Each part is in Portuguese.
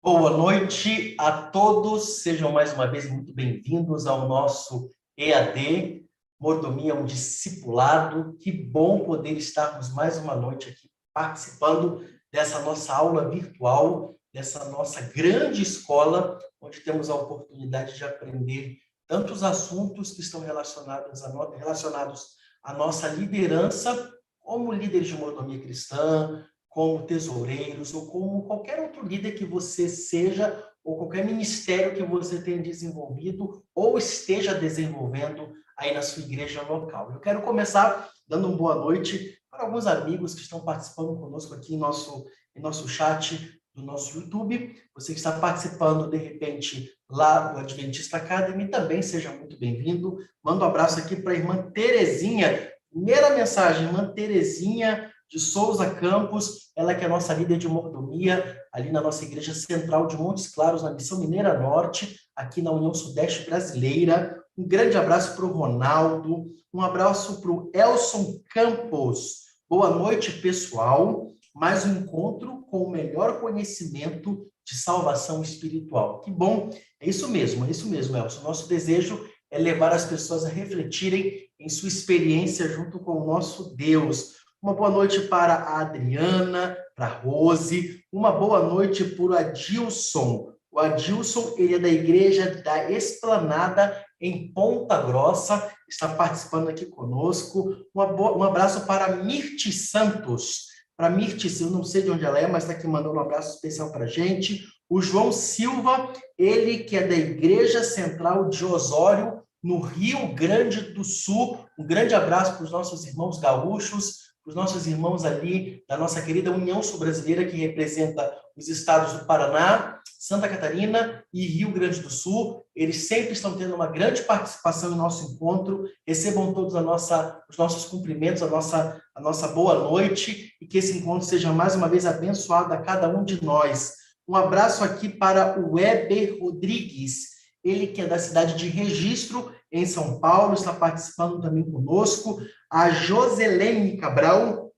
Boa noite a todos, sejam mais uma vez muito bem-vindos ao nosso EAD, Mordomia, um discipulado. Que bom poder estarmos mais uma noite aqui participando dessa nossa aula virtual, dessa nossa grande escola, onde temos a oportunidade de aprender tantos assuntos que estão relacionados à nossa liderança, como líderes de mordomia cristã, como tesoureiros, ou como qualquer outro líder que você seja, ou qualquer ministério que você tenha desenvolvido, ou esteja desenvolvendo aí na sua igreja local. Eu quero começar dando uma boa noite para alguns amigos que estão participando conosco aqui em nosso chat do nosso YouTube. Você que está participando, de repente, lá do Adventista Academy, também seja muito bem-vindo. Mando um abraço aqui para a irmã Terezinha. Primeira mensagem, irmã Terezinha de Souza Campos, ela que é nossa líder de mordomia, ali na nossa Igreja Central de Montes Claros, na Missão Mineira Norte, aqui na União Sudeste Brasileira. Um grande abraço para o Ronaldo, um abraço para o Elson Campos. Boa noite, pessoal. Mais um encontro com o melhor conhecimento de salvação espiritual. Que bom, é isso mesmo, Elson. Nosso desejo é levar as pessoas a refletirem em sua experiência junto com o nosso Deus. Uma boa noite para a Adriana, para a Rose. Uma boa noite para o Adilson. O Adilson, ele é da Igreja da Esplanada, em Ponta Grossa, está participando aqui conosco. Um abraço para a Mirti Santos. Para a Mirti, eu não sei de onde ela é, mas está aqui mandando um abraço especial para a gente. O João Silva, ele que é da Igreja Central de Osório, no Rio Grande do Sul, Um grande abraço para os nossos irmãos gaúchos, para os nossos irmãos ali da nossa querida União Sul-Brasileira, que representa os estados do Paraná, Santa Catarina e Rio Grande do Sul. Eles sempre estão tendo uma grande participação em nosso encontro. Recebam todos os nossos cumprimentos, a nossa boa noite, e que esse encontro seja mais uma vez abençoado a cada um de nós. Um abraço aqui para o Weber Rodrigues, ele que é da cidade de Registro, em São Paulo, está participando também conosco. A Joselene Cabral,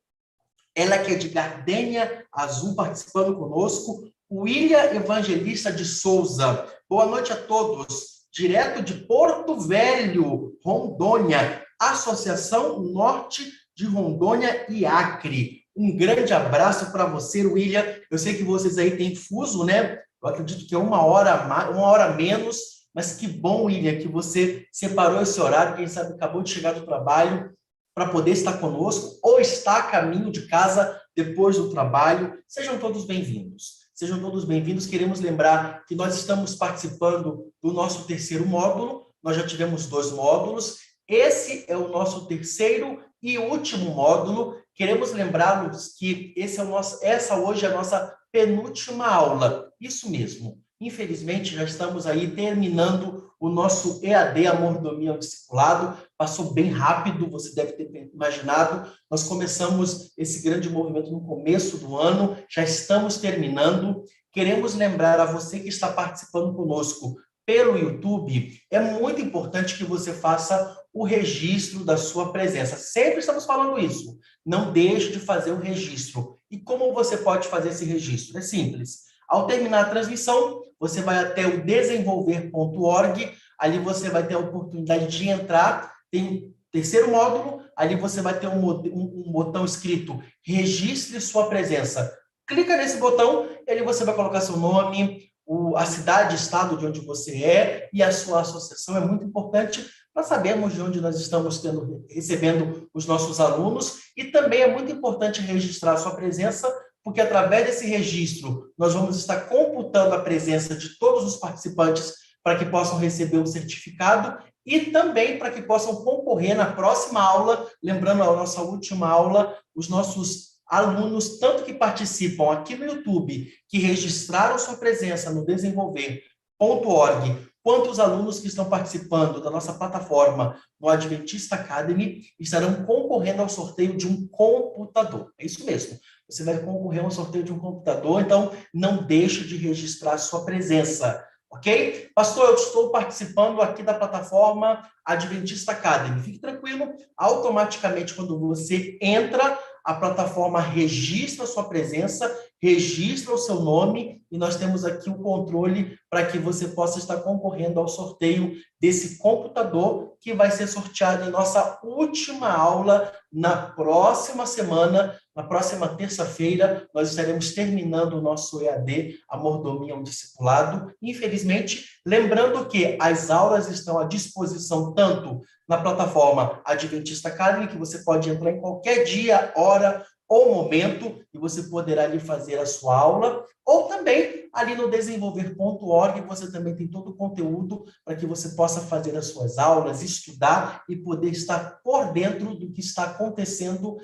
ela que é de Gardênia Azul, participando conosco. O William Evangelista de Souza, boa noite a todos. Direto de Porto Velho, Rondônia, Associação Norte de Rondônia e Acre. Um grande abraço para você, William. Eu sei que vocês aí têm fuso, né? Eu acredito que é uma hora menos, mas que bom, William, que você separou esse horário, quem sabe acabou de chegar do trabalho, para poder estar conosco, ou está a caminho de casa depois do trabalho. Sejam todos bem-vindos. Sejam todos bem-vindos. Queremos lembrar que nós estamos participando do nosso terceiro módulo. Nós já tivemos 2 módulos. Esse é o nosso terceiro e último módulo. Queremos lembrá-los que essa hoje é a nossa penúltima aula. Isso mesmo. Infelizmente, já estamos aí terminando o nosso EAD, a Mordomia ao Discipulado. Passou bem rápido, você deve ter imaginado. Nós começamos esse grande movimento no começo do ano, já estamos terminando. Queremos lembrar a você que está participando conosco pelo YouTube, é muito importante que você faça o registro da sua presença. Sempre estamos falando isso. Não deixe de fazer o registro. E como você pode fazer esse registro? É simples. Ao terminar a transmissão, você vai até o desenvolver.org, ali você vai ter a oportunidade de entrar, tem o terceiro módulo, ali você vai ter um botão escrito Registre sua presença. Clica nesse botão, e ali você vai colocar seu nome, a cidade, estado de onde você é e a sua associação. É muito importante para sabermos de onde nós estamos recebendo os nossos alunos, e também é muito importante registrar a sua presença, porque através desse registro nós vamos estar computando a presença de todos os participantes para que possam receber o certificado e também para que possam concorrer na próxima aula. Lembrando a nossa última aula, os nossos alunos, tanto que participam aqui no YouTube, que registraram sua presença no desenvolver.org, quanto os alunos que estão participando da nossa plataforma no Adventista Academy, estarão concorrendo ao sorteio de um computador. É isso mesmo. Você vai concorrer ao sorteio de um computador, então não deixe de registrar sua presença, ok? Pastor, eu estou participando aqui da plataforma Adventista Academy. Fique tranquilo, automaticamente quando você entra, a plataforma registra a sua presença, registra o seu nome, e nós temos aqui o controle para que você possa estar concorrendo ao sorteio desse computador, que vai ser sorteado em nossa última aula na próxima semana. Na próxima terça-feira, nós estaremos terminando o nosso EAD, a Mordomia ao Discipulado. Infelizmente, lembrando que as aulas estão à disposição tanto na plataforma Adventista Academy, que você pode entrar em qualquer dia, hora ou momento, e você poderá ali fazer a sua aula, ou também ali no desenvolver.org, você também tem todo o conteúdo para que você possa fazer as suas aulas, estudar e poder estar por dentro do que está acontecendo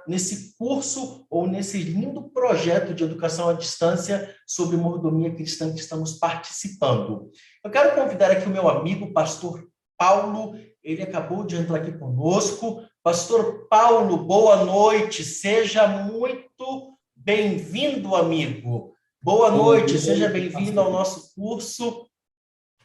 nesse curso ou nesse lindo projeto de educação à distância sobre mordomia cristã que estamos participando. Eu quero convidar aqui o meu amigo, pastor Paulo, ele acabou de entrar aqui conosco. Pastor Paulo, boa noite, seja muito bem-vindo, amigo. Boa noite, seja bem-vindo ao nosso curso.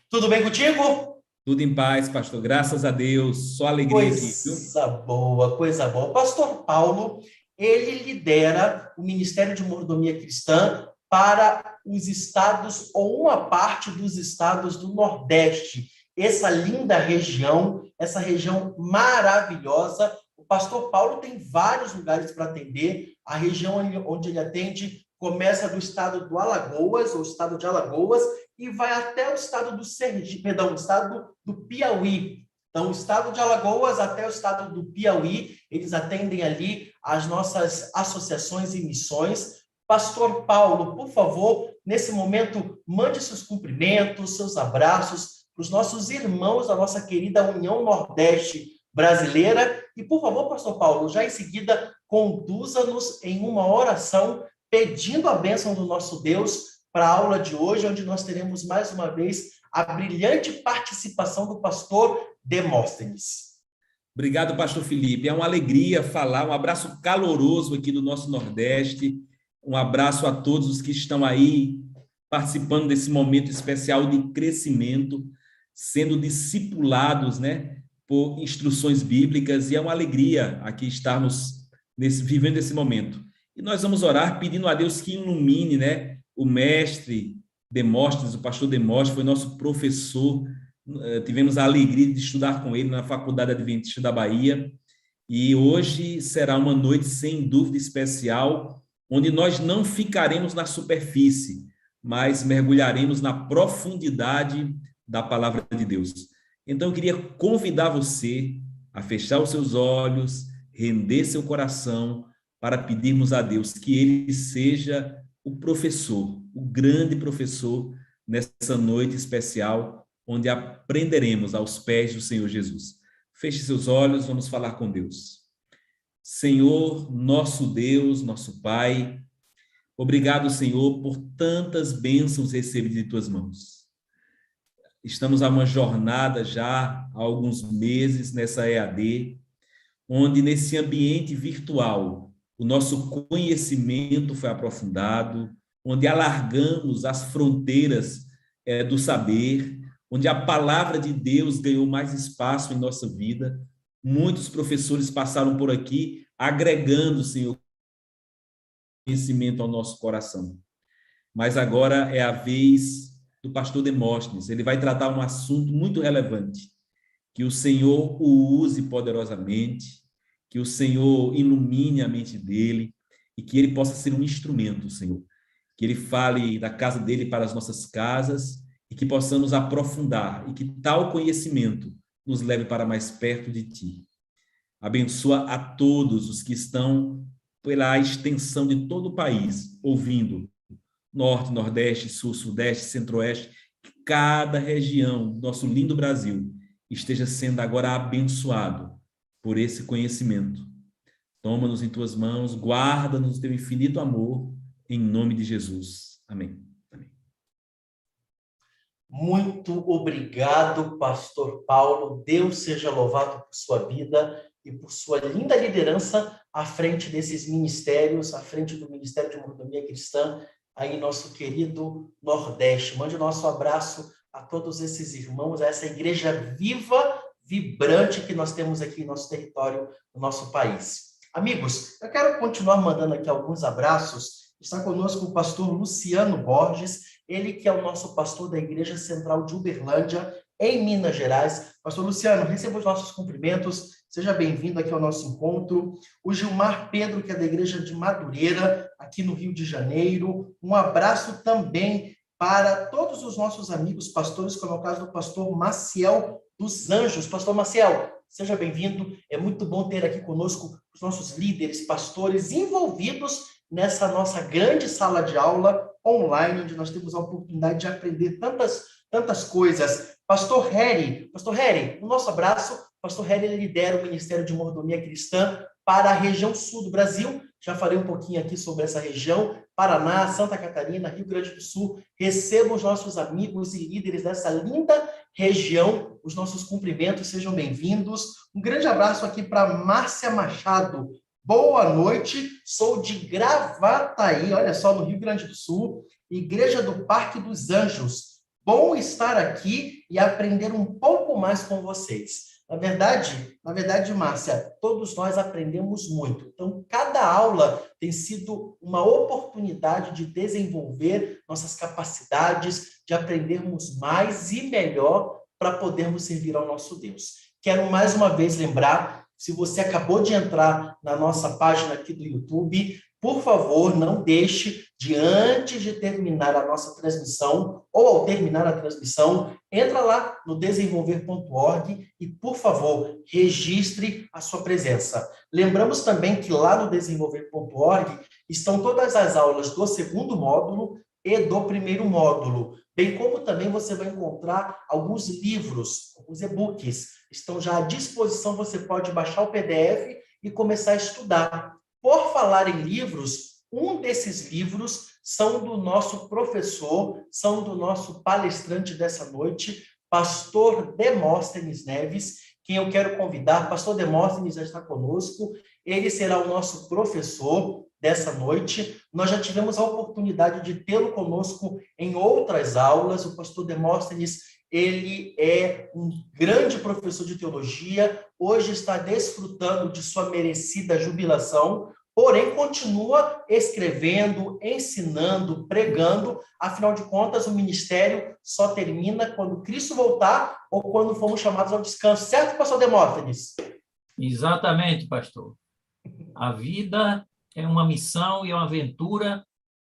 Tudo bem contigo? Tudo em paz, pastor, graças a Deus, só alegria aqui, viu? Coisa boa, coisa boa. Pastor Paulo, ele lidera o Ministério de Mordomia Cristã para os estados, ou uma parte dos estados do Nordeste, essa linda região, essa região maravilhosa. O pastor Paulo tem vários lugares para atender. A região onde ele atende começa do estado do Alagoas, ou estado de Alagoas, e vai até o estado do Sergipe, perdão, o estado do Piauí. Então, o estado de Alagoas até o estado do Piauí, eles atendem ali as nossas associações e missões. Pastor Paulo, por favor, nesse momento, mande seus cumprimentos, seus abraços para os nossos irmãos da nossa querida União Nordeste, brasileira. E, por favor, pastor Paulo, já em seguida, conduza-nos em uma oração, pedindo a bênção do nosso Deus para a aula de hoje, onde nós teremos mais uma vez a brilhante participação do pastor Demóstenes. Obrigado, pastor Felipe. É uma alegria falar, um abraço caloroso aqui do nosso Nordeste, um abraço a todos os que estão aí participando desse momento especial de crescimento, sendo discipulados, né, por instruções bíblicas, e é uma alegria aqui estarmos vivendo esse momento. E nós vamos orar pedindo a Deus que ilumine, né, o mestre Demóstenes, o pastor Demóstenes, foi nosso professor. Tivemos a alegria de estudar com ele na Faculdade Adventista da Bahia, e hoje será uma noite sem dúvida especial, onde nós não ficaremos na superfície, mas mergulharemos na profundidade da palavra de Deus. Então eu queria convidar você a fechar os seus olhos, render seu coração, para pedirmos a Deus que Ele seja o professor, o grande professor, nessa noite especial, onde aprenderemos aos pés do Senhor Jesus. Feche seus olhos, vamos falar com Deus. Senhor, nosso Deus, nosso Pai, obrigado, Senhor, por tantas bênçãos recebidas de Tuas mãos. Estamos a uma jornada já há alguns meses nessa EAD, onde nesse ambiente virtual o nosso conhecimento foi aprofundado, onde alargamos as fronteiras do saber, onde a palavra de Deus ganhou mais espaço em nossa vida. Muitos professores passaram por aqui, agregando, Senhor, conhecimento ao nosso coração. Mas agora é a vez do pastor Demóstenes. Ele vai tratar um assunto muito relevante. Que o Senhor o use poderosamente, que o Senhor ilumine a mente dele e que ele possa ser um instrumento, Senhor. Que ele fale da casa dele para as nossas casas e que possamos aprofundar e que tal conhecimento nos leve para mais perto de Ti. Abençoa a todos os que estão pela extensão de todo o país, ouvindo Norte, Nordeste, Sul, Sudeste, Centro-Oeste, que cada região do nosso lindo Brasil esteja sendo agora abençoado por esse conhecimento. Toma-nos em Tuas mãos, guarda-nos no Teu infinito amor, em nome de Jesus. Amém. Amém. Muito obrigado, pastor Paulo. Deus seja louvado por sua vida e por sua linda liderança à frente desses ministérios, à frente do Ministério de Mordomia Cristã, aí nosso querido Nordeste. Mande o nosso abraço a todos esses irmãos, a essa igreja viva, vibrante que nós temos aqui em nosso território, no nosso país. Amigos, eu quero continuar mandando aqui alguns abraços. Está conosco o pastor Luciano Borges, ele que é o nosso pastor da Igreja Central de Uberlândia, em Minas Gerais. Pastor Luciano, receba os nossos cumprimentos, seja bem-vindo aqui ao nosso encontro. O Gilmar Pedro, que é da Igreja de Madureira, aqui no Rio de Janeiro. Um abraço também para todos os nossos amigos pastores, como é o caso do pastor Maciel dos Anjos. Pastor Maciel, seja bem-vindo. É muito bom ter aqui conosco os nossos líderes, pastores envolvidos nessa nossa grande sala de aula online, onde nós temos a oportunidade de aprender tantas coisas. Pastor Harry, o nosso abraço. Pastor Harry lidera o Ministério de Mordomia Cristã para a região sul do Brasil. Já falei um pouquinho aqui sobre essa região. Paraná, Santa Catarina, Rio Grande do Sul. Recebam os nossos amigos e líderes dessa linda região. Os nossos cumprimentos, sejam bem-vindos. Um grande abraço aqui para Márcia Machado. Boa noite, sou de Gravataí, olha só, no Rio Grande do Sul, Igreja do Parque dos Anjos. Bom estar aqui e aprender um pouco mais com vocês. Na verdade, Márcia, todos nós aprendemos muito. Então, cada aula tem sido uma oportunidade de desenvolver nossas capacidades, de aprendermos mais e melhor para podermos servir ao nosso Deus. Quero mais uma vez lembrar, se você acabou de entrar na nossa página aqui do YouTube, por favor, não deixe de, antes de terminar a nossa transmissão, ou ao terminar a transmissão, entra lá no desenvolver.org e, por favor, registre a sua presença. Lembramos também que lá no desenvolver.org estão todas as aulas do segundo módulo e do primeiro módulo. bem como também você vai encontrar alguns livros, alguns e-books, estão já à disposição, você pode baixar o PDF e começar a estudar. Por falar em livros, um desses livros são do nosso professor, são do nosso palestrante dessa noite, pastor Demóstenes Neves, quem eu quero convidar. Pastor Demóstenes já está conosco, ele será o nosso professor dessa noite. Nós já tivemos a oportunidade de tê-lo conosco em outras aulas. O pastor Demóstenes, ele é um grande professor de teologia, hoje está desfrutando de sua merecida jubilação, porém continua escrevendo, ensinando, pregando. Afinal de contas, o ministério só termina quando Cristo voltar ou quando formos chamados ao descanso. Certo, pastor Demóstenes? Exatamente, pastor. A vida é uma missão e uma aventura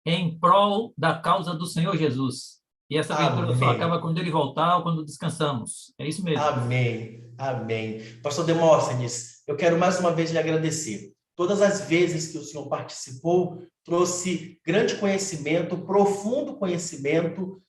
em prol da causa do Senhor Jesus. E essa aventura só acaba quando ele voltar ou quando descansamos. É isso mesmo. Amém, amém. Pastor Demóstenes, eu quero mais uma vez lhe agradecer. Todas as vezes que o senhor participou, trouxe grande conhecimento, profundo conhecimento,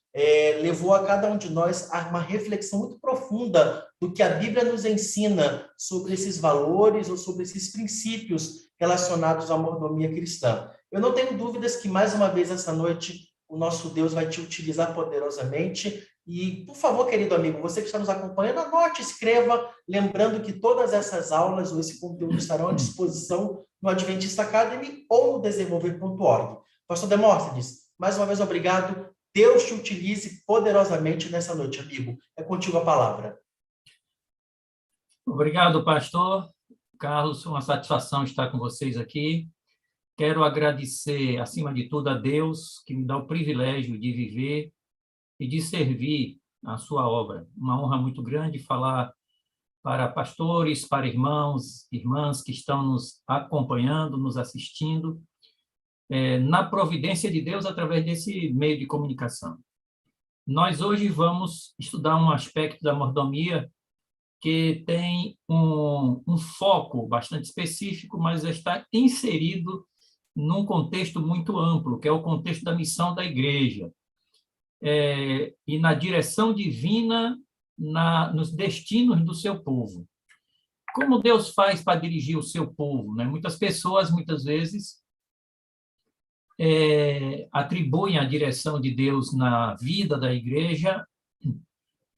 levou a cada um de nós a uma reflexão muito profunda do que a Bíblia nos ensina sobre esses valores ou sobre esses princípios relacionados à mordomia cristã. Eu não tenho dúvidas que, mais uma vez, essa noite, o nosso Deus vai te utilizar poderosamente. E, por favor, querido amigo, você que está nos acompanhando, anote, escreva, lembrando que todas essas aulas ou esse conteúdo estarão à disposição no Adventista Academy ou no desenvolver.org. Pastor Demóstenes, mais uma vez, obrigado. Deus te utilize poderosamente nessa noite, amigo. É contigo a palavra. Obrigado, pastor Carlos. Uma satisfação estar com vocês aqui. Quero agradecer, acima de tudo, a Deus, que me dá o privilégio de viver e de servir a sua obra. Uma honra muito grande falar para pastores, para irmãos, irmãs que estão nos acompanhando, nos assistindo, na providência de Deus através desse meio de comunicação. Nós hoje vamos estudar um aspecto da mordomia que tem um foco bastante específico, mas está inserido num contexto muito amplo, que é o contexto da missão da igreja, e na direção divina nos destinos do seu povo. Como Deus faz para dirigir o seu povo, né? Muitas pessoas, muitas vezes, atribuem a direção de Deus na vida da igreja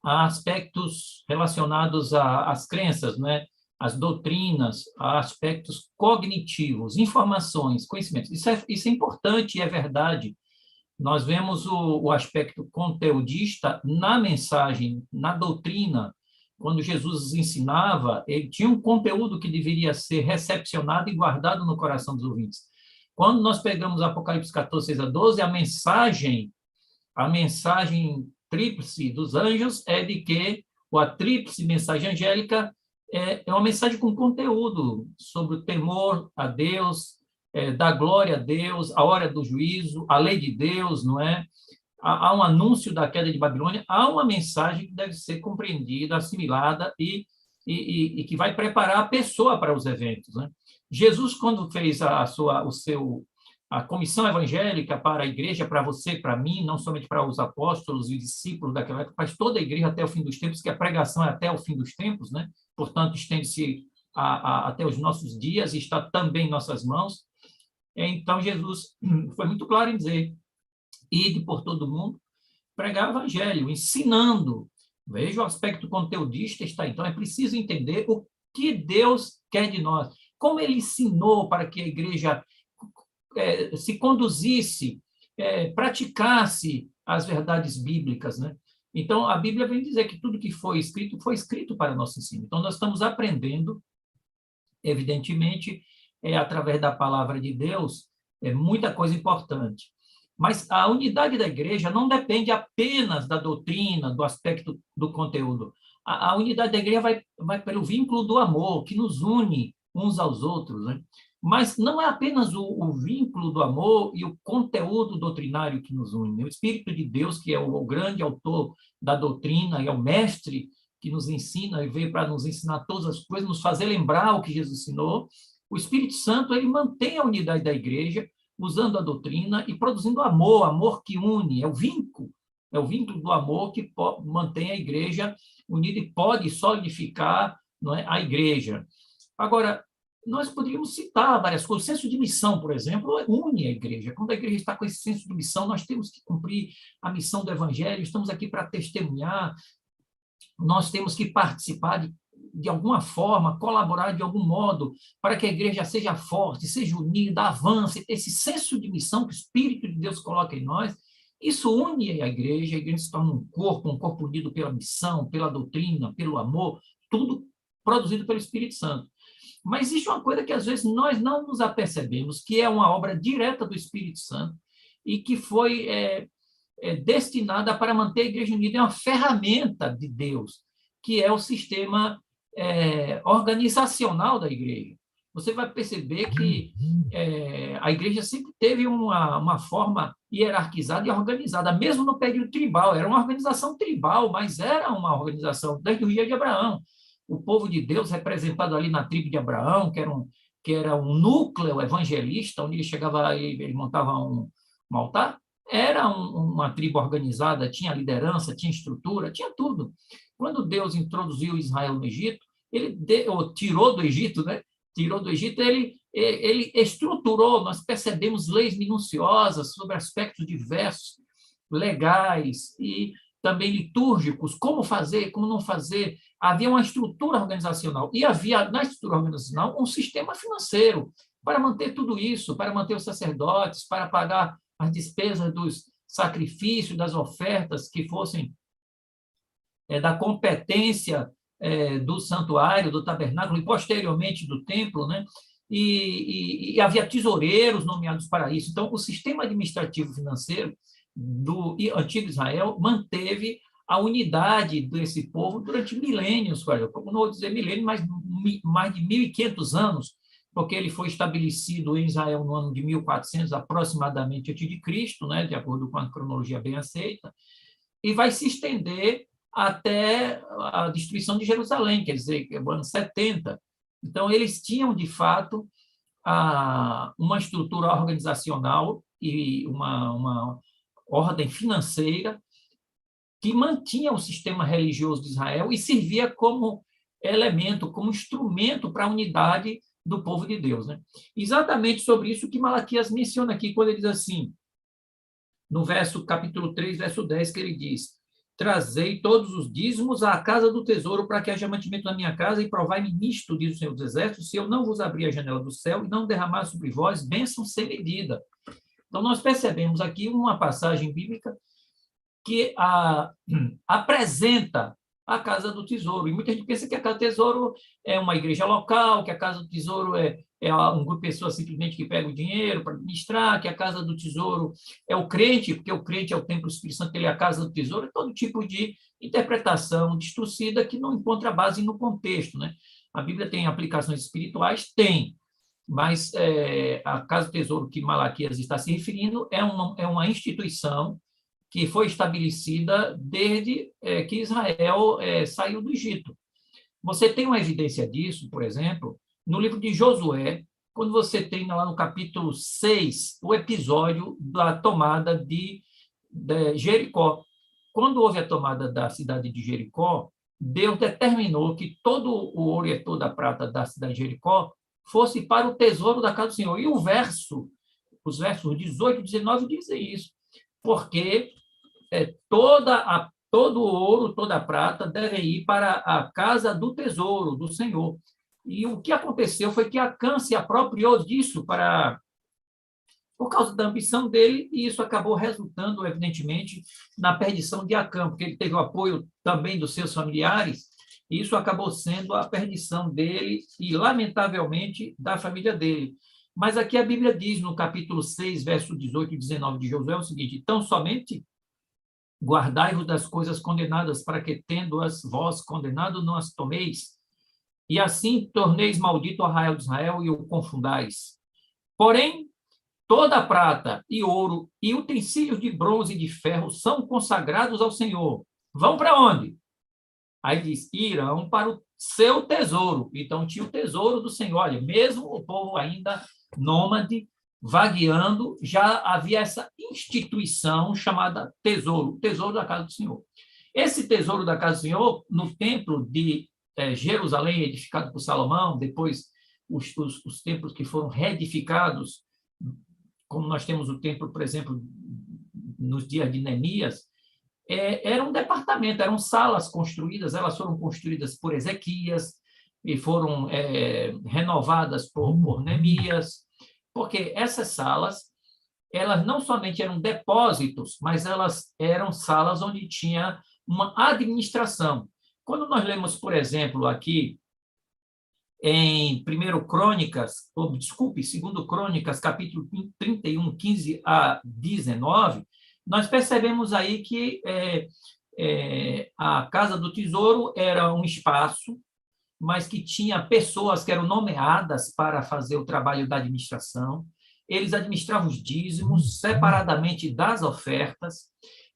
a aspectos relacionados às crenças, né? Às doutrinas, a aspectos cognitivos, informações, conhecimentos. Isso é importante e é verdade. Nós vemos o aspecto conteudista na mensagem, na doutrina. Quando Jesus ensinava, ele tinha um conteúdo que deveria ser recepcionado e guardado no coração dos ouvintes. Quando nós pegamos Apocalipse 14, 6 a 12, a mensagem tríplice dos anjos é de que a tríplice mensagem angélica é uma mensagem com conteúdo sobre o temor a Deus, da glória a Deus, a hora do juízo, a lei de Deus, não é? Há um anúncio da queda de Babilônia, há uma mensagem que deve ser compreendida, assimilada e que vai preparar a pessoa para os eventos, né? Jesus, quando fez a comissão evangélica para a igreja, para você, para mim, não somente para os apóstolos e discípulos daquela época, mas toda a igreja até o fim dos tempos, que a pregação é até o fim dos tempos, né? Portanto, estende-se até os nossos dias e está também em nossas mãos. Então, Jesus foi muito claro em dizer: ide por todo mundo, pregar o evangelho, ensinando. Veja o aspecto conteudista está. Então, é preciso entender o que Deus quer de nós, como ele ensinou para que a igreja se conduzisse, praticasse as verdades bíblicas, né? Então, a Bíblia vem dizer que tudo que foi escrito para nosso ensino. Então, nós estamos aprendendo, evidentemente, através da palavra de Deus, muita coisa importante. Mas a unidade da igreja não depende apenas da doutrina, do aspecto do conteúdo. A unidade da igreja vai pelo vínculo do amor, que nos une uns aos outros, né? Mas não é apenas o vínculo do amor e o conteúdo doutrinário que nos une. O Espírito de Deus, que é o grande autor da doutrina e é o mestre que nos ensina e veio para nos ensinar todas as coisas, nos fazer lembrar o que Jesus ensinou. O Espírito Santo, ele mantém a unidade da igreja, usando a doutrina e produzindo amor que une, é o vínculo É o vínculo do amor que mantém a igreja unida e pode solidificar, não é, a igreja. Agora, nós poderíamos citar várias coisas. O senso de missão, por exemplo, une a igreja. Quando a igreja está com esse senso de missão, nós temos que cumprir a missão do evangelho, estamos aqui para testemunhar, nós temos que participar de alguma forma, colaborar de algum modo, para que a igreja seja forte, seja unida, avance, esse senso de missão que o Espírito de Deus coloca em nós. Isso une a igreja se torna um corpo unido pela missão, pela doutrina, pelo amor, tudo produzido pelo Espírito Santo. Mas existe uma coisa que às vezes nós não nos apercebemos, que é uma obra direta do Espírito Santo e que foi destinada para manter a igreja unida. É uma ferramenta de Deus, que é o sistema organizacional da igreja. Você vai perceber que a igreja sempre teve uma forma hierarquizada e organizada, mesmo no período tribal. Era uma organização tribal, mas era uma organização desde o dia de Abraão. O povo de Deus, representado ali na tribo de Abraão, que era um núcleo evangelista, onde ele chegava, ele montava um altar, era uma tribo organizada, tinha liderança, tinha estrutura, tinha tudo. Quando Deus introduziu Israel no Egito, ou tirou do Egito, né? Tirou do Egito, ele estruturou, nós percebemos leis minuciosas sobre aspectos diversos, legais e também litúrgicos, como fazer, como não fazer. Havia uma estrutura organizacional e havia na estrutura organizacional um sistema financeiro para manter tudo isso, para manter os sacerdotes, para pagar as despesas dos sacrifícios, das ofertas que fossem da competência do santuário, do tabernáculo e posteriormente do templo, né? E havia tesoureiros nomeados para isso. Então, o sistema administrativo financeiro do antigo Israel manteve a unidade desse povo durante milênios, como não vou dizer milênios, mas mais de 1.500 anos, porque ele foi estabelecido em Israel no ano de 1400, aproximadamente, antes de Cristo, né, de acordo com a cronologia bem aceita, e vai se estender até a destruição de Jerusalém, quer dizer, o ano 70. Então, eles tinham, de fato, uma estrutura organizacional e uma ordem financeira que mantinha o sistema religioso de Israel e servia como elemento, como instrumento para a unidade do povo de Deus, né? Exatamente sobre isso que Malaquias menciona aqui, quando ele diz assim, no capítulo 3, verso 10, que ele diz: trazei todos os dízimos à casa do tesouro para que haja mantimento na minha casa e provai-me nisto, diz o Senhor dos Exércitos, se eu não vos abrir a janela do céu e não derramar sobre vós bênção sem medida. Então, nós percebemos aqui uma passagem bíblica que apresenta a Casa do Tesouro. E muita gente pensa que a Casa do Tesouro é uma igreja local, que a Casa do Tesouro é um grupo de pessoas simplesmente que pega o dinheiro para administrar, que a Casa do Tesouro é o crente, porque o crente é o templo do Espírito Santo, ele é a Casa do Tesouro. É todo tipo de interpretação distorcida que não encontra base no contexto, né? A Bíblia tem aplicações espirituais? Tem. Mas a Casa do Tesouro que Malaquias está se referindo é uma instituição que foi estabelecida desde que Israel saiu do Egito. Você tem uma evidência disso, por exemplo, no livro de Josué, quando você tem lá no capítulo 6 o episódio da tomada de Jericó. Quando houve a tomada da cidade de Jericó, Deus determinou que todo o ouro e toda a prata da cidade de Jericó fosse para o tesouro da casa do Senhor. E os versos 18 e 19 dizem isso, porque todo o ouro, toda a prata deve ir para a casa do tesouro do Senhor. E o que aconteceu foi que Acã se apropriou disso por causa da ambição dele, e isso acabou resultando, evidentemente, na perdição de Acã, porque ele teve o apoio também dos seus familiares, e isso acabou sendo a perdição dele e, lamentavelmente, da família dele. Mas aqui a Bíblia diz, no capítulo 6, verso 18 e 19 de Josué, o seguinte: então somente guardai-vos das coisas condenadas, para que, tendo-as vós condenado, não as tomeis, e assim torneis maldito o arraial de Israel e o confundais. Porém, toda a prata e ouro e utensílios de bronze e de ferro são consagrados ao Senhor. Vão para onde? Aí diz, irão para o seu tesouro. Então, tinha o tesouro do Senhor. Olha, mesmo o povo ainda nômade, vagueando, já havia essa instituição chamada tesouro, o tesouro da casa do Senhor. Esse tesouro da casa do Senhor, no templo de Jerusalém, edificado por Salomão, depois os templos que foram reedificados, como nós temos o templo, por exemplo, nos dias de Neemias, era um departamento, eram salas construídas, elas foram construídas por Ezequias e foram renovadas por Neemias, porque essas salas, elas não somente eram depósitos, mas elas eram salas onde tinha uma administração. Quando nós lemos, por exemplo, aqui em 2 Crônicas, capítulo 31, 15 a 19, nós percebemos aí que a Casa do Tesouro era um espaço, mas que tinha pessoas que eram nomeadas para fazer o trabalho da administração. Eles administravam os dízimos separadamente das ofertas.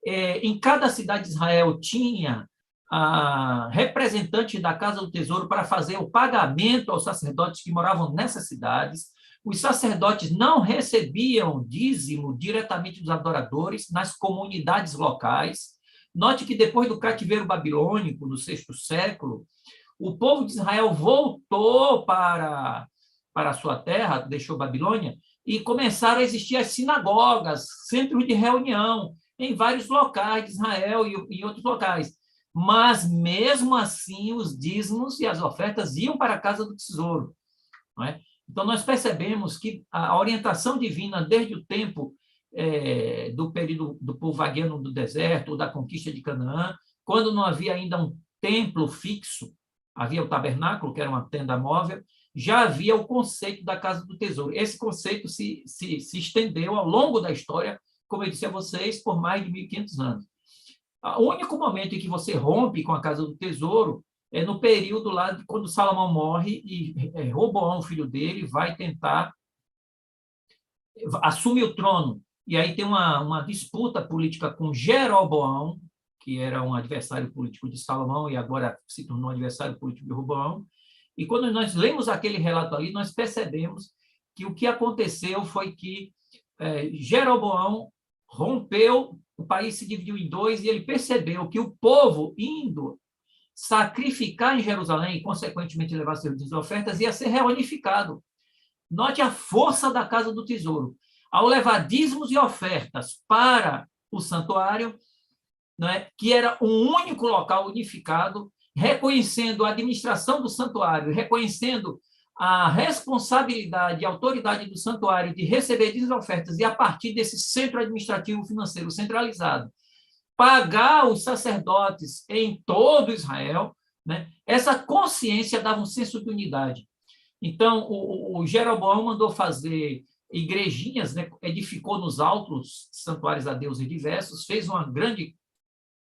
Em cada cidade de Israel tinha a representante da Casa do Tesouro para fazer o pagamento aos sacerdotes que moravam nessas cidades. Os sacerdotes não recebiam dízimo diretamente dos adoradores nas comunidades locais. Note que depois do cativeiro babilônico, no 6º século, o povo de Israel voltou para a sua terra, deixou Babilônia, e começaram a existir as sinagogas, centros de reunião, em vários locais de Israel e em outros locais. Mas, mesmo assim, os dízimos e as ofertas iam para a casa do tesouro. Não é? Então, nós percebemos que a orientação divina, desde o tempo do período do povo vagueando do deserto, ou da conquista de Canaã, quando não havia ainda um templo fixo, havia o tabernáculo, que era uma tenda móvel, já havia o conceito da casa do tesouro. Esse conceito se estendeu ao longo da história, como eu disse a vocês, por mais de 1.500 anos. O único momento em que você rompe com a casa do tesouro é no período lá de quando Salomão morre e Roboão, filho dele, vai tentar assumir o trono. E aí tem uma disputa política com Jeroboão, que era um adversário político de Salomão e agora se tornou adversário político de Roboão. E quando nós lemos aquele relato ali, nós percebemos que o que aconteceu foi que Jeroboão rompeu, o país se dividiu em dois e ele percebeu que o povo indo sacrificar em Jerusalém e, consequentemente, levar seus ofertas, ia ser reunificado. Note a força da casa do tesouro. Ao levar dízimos e ofertas para o santuário, né, que era um único local unificado, reconhecendo a administração do santuário, reconhecendo a responsabilidade e autoridade do santuário de receber dízimos e ofertas e, a partir desse centro administrativo financeiro centralizado, pagar os sacerdotes em todo Israel, né? Essa consciência dava um senso de unidade. Então, o Jeroboão mandou fazer igrejinhas, né? Edificou nos altos santuários a deuses diversos, fez uma grande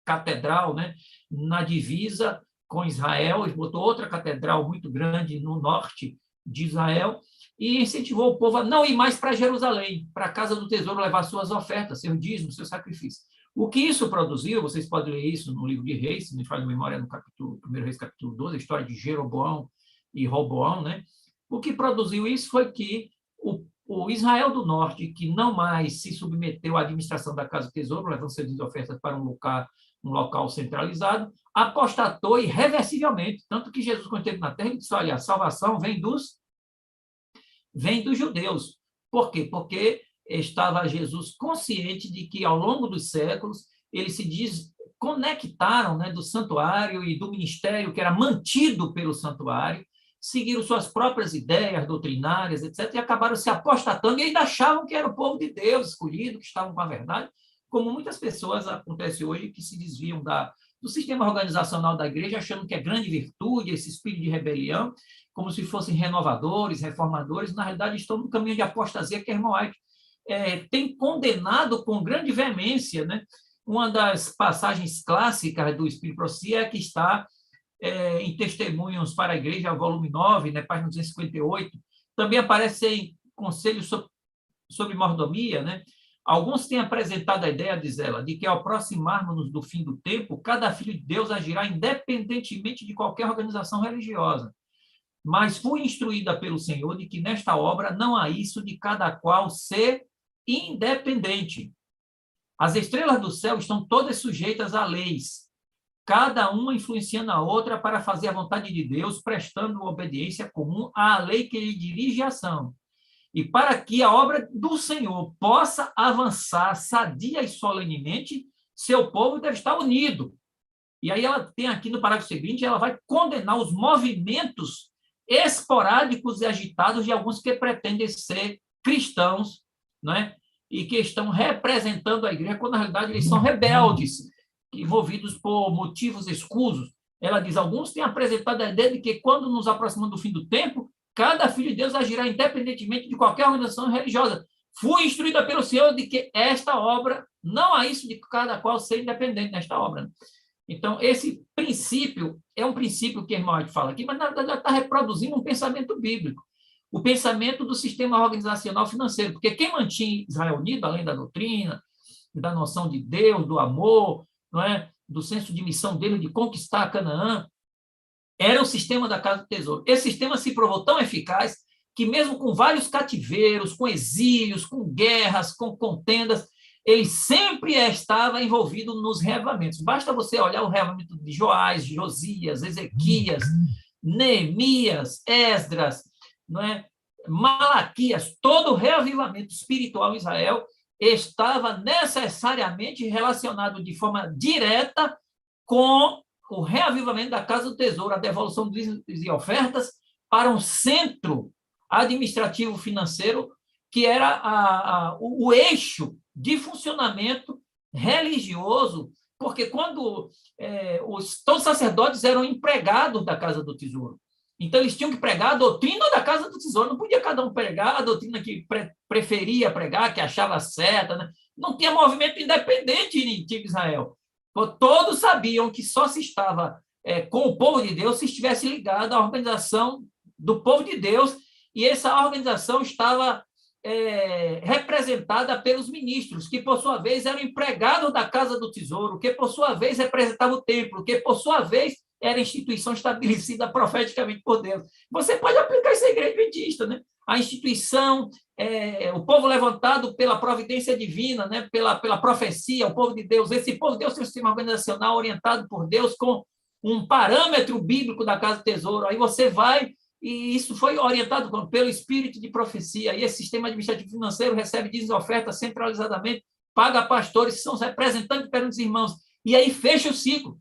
catedral, né? Na divisa com Israel, botou outra catedral muito grande no norte de Israel e incentivou o povo a não ir mais para Jerusalém, para a casa do tesouro, levar suas ofertas, seus dízimos, seus sacrifícios. O que isso produziu, vocês podem ler isso no livro de Reis, se me faz memória, no capítulo 1 Reis, capítulo 12, a história de Jeroboão e Roboão, né? O que produziu isso foi que o Israel do Norte, que não mais se submeteu à administração da casa do tesouro, levando suas ofertas para um local centralizado, apostatou irreversivelmente, tanto que Jesus, quando esteve na terra, ele disse, olha, a salvação vem dos judeus. Por quê? Porque estava Jesus consciente de que, ao longo dos séculos, eles se desconectaram, né, do santuário e do ministério que era mantido pelo santuário, seguiram suas próprias ideias doutrinárias, etc., e acabaram se apostatando e ainda achavam que era o povo de Deus escolhido, que estavam com a verdade, como muitas pessoas acontece hoje que se desviam do sistema organizacional da igreja, achando que é grande virtude, esse espírito de rebelião, como se fossem renovadores, reformadores, na realidade estão no caminho de apostasia, que é irmão White tem condenado com grande veemência, né? Uma das passagens clássicas do Espírito de Profecia é que está em Testemunhos para a Igreja, volume 9, né, página 258, também aparece em Conselhos sobre Mordomia, né? Alguns têm apresentado a ideia, diz ela, de que ao aproximarmos-nos do fim do tempo, cada filho de Deus agirá independentemente de qualquer organização religiosa. mas fui instruída pelo Senhor de que nesta obra não há isso de cada qual ser independente. As estrelas do céu estão todas sujeitas a leis, cada uma influenciando a outra para fazer a vontade de Deus, prestando obediência comum à lei que lhe dirige a ação. E para que a obra do Senhor possa avançar sadia e solenemente, seu povo deve estar unido. E aí ela tem aqui no parágrafo seguinte, ela vai condenar os movimentos esporádicos e agitados de alguns que pretendem ser cristãos, não é? E que estão representando a igreja, quando na realidade eles são rebeldes, envolvidos por motivos escusos. Ela diz, alguns têm apresentado a ideia de que quando nos aproximamos do fim do tempo, cada filho de Deus agirá independentemente de qualquer organização religiosa. Fui instruída pelo Senhor de que esta obra, não há isso de cada qual ser independente nesta obra. Então, esse princípio é um princípio que a irmã White fala aqui, mas na verdade ela está reproduzindo um pensamento bíblico, o pensamento do sistema organizacional financeiro, porque quem mantinha Israel unido, além da doutrina, da noção de Deus, do amor, não é? Do senso de missão dele de conquistar Canaã, era o sistema da Casa do Tesouro. Esse sistema se provou tão eficaz que mesmo com vários cativeiros, com exílios, com guerras, com contendas, ele sempre estava envolvido nos reavivamentos. Basta você olhar o reavivamento de Joás, Josias, Ezequias, Neemias, Esdras, não é? Malaquias, todo o reavivamento espiritual em Israel estava necessariamente relacionado de forma direta com o reavivamento da Casa do Tesouro, a devolução dos dízimos e ofertas para um centro administrativo financeiro que era o eixo de funcionamento religioso, porque quando todos os sacerdotes eram empregados da Casa do Tesouro, então eles tinham que pregar a doutrina da Casa do Tesouro, não podia cada um pregar a doutrina que preferia pregar, que achava certa, né? Não tinha movimento independente em Israel. Todos sabiam que só se estava com o povo de Deus se estivesse ligado à organização do povo de Deus, e essa organização estava representada pelos ministros, que, por sua vez, eram empregados da Casa do Tesouro, que, por sua vez, representavam o templo, que, por sua vez, era instituição estabelecida profeticamente por Deus. Você pode aplicar isso à igreja adventista, né? A instituição, o povo levantado pela providência divina, né? pela profecia, o povo de Deus. Esse povo de Deus tem um sistema organizacional orientado por Deus com um parâmetro bíblico da Casa do Tesouro. Aí você vai, e isso foi orientado pelo espírito de profecia, e esse sistema administrativo financeiro recebe dízimos e ofertas centralizadamente, paga pastores que são os representantes perante os irmãos, e aí fecha o ciclo.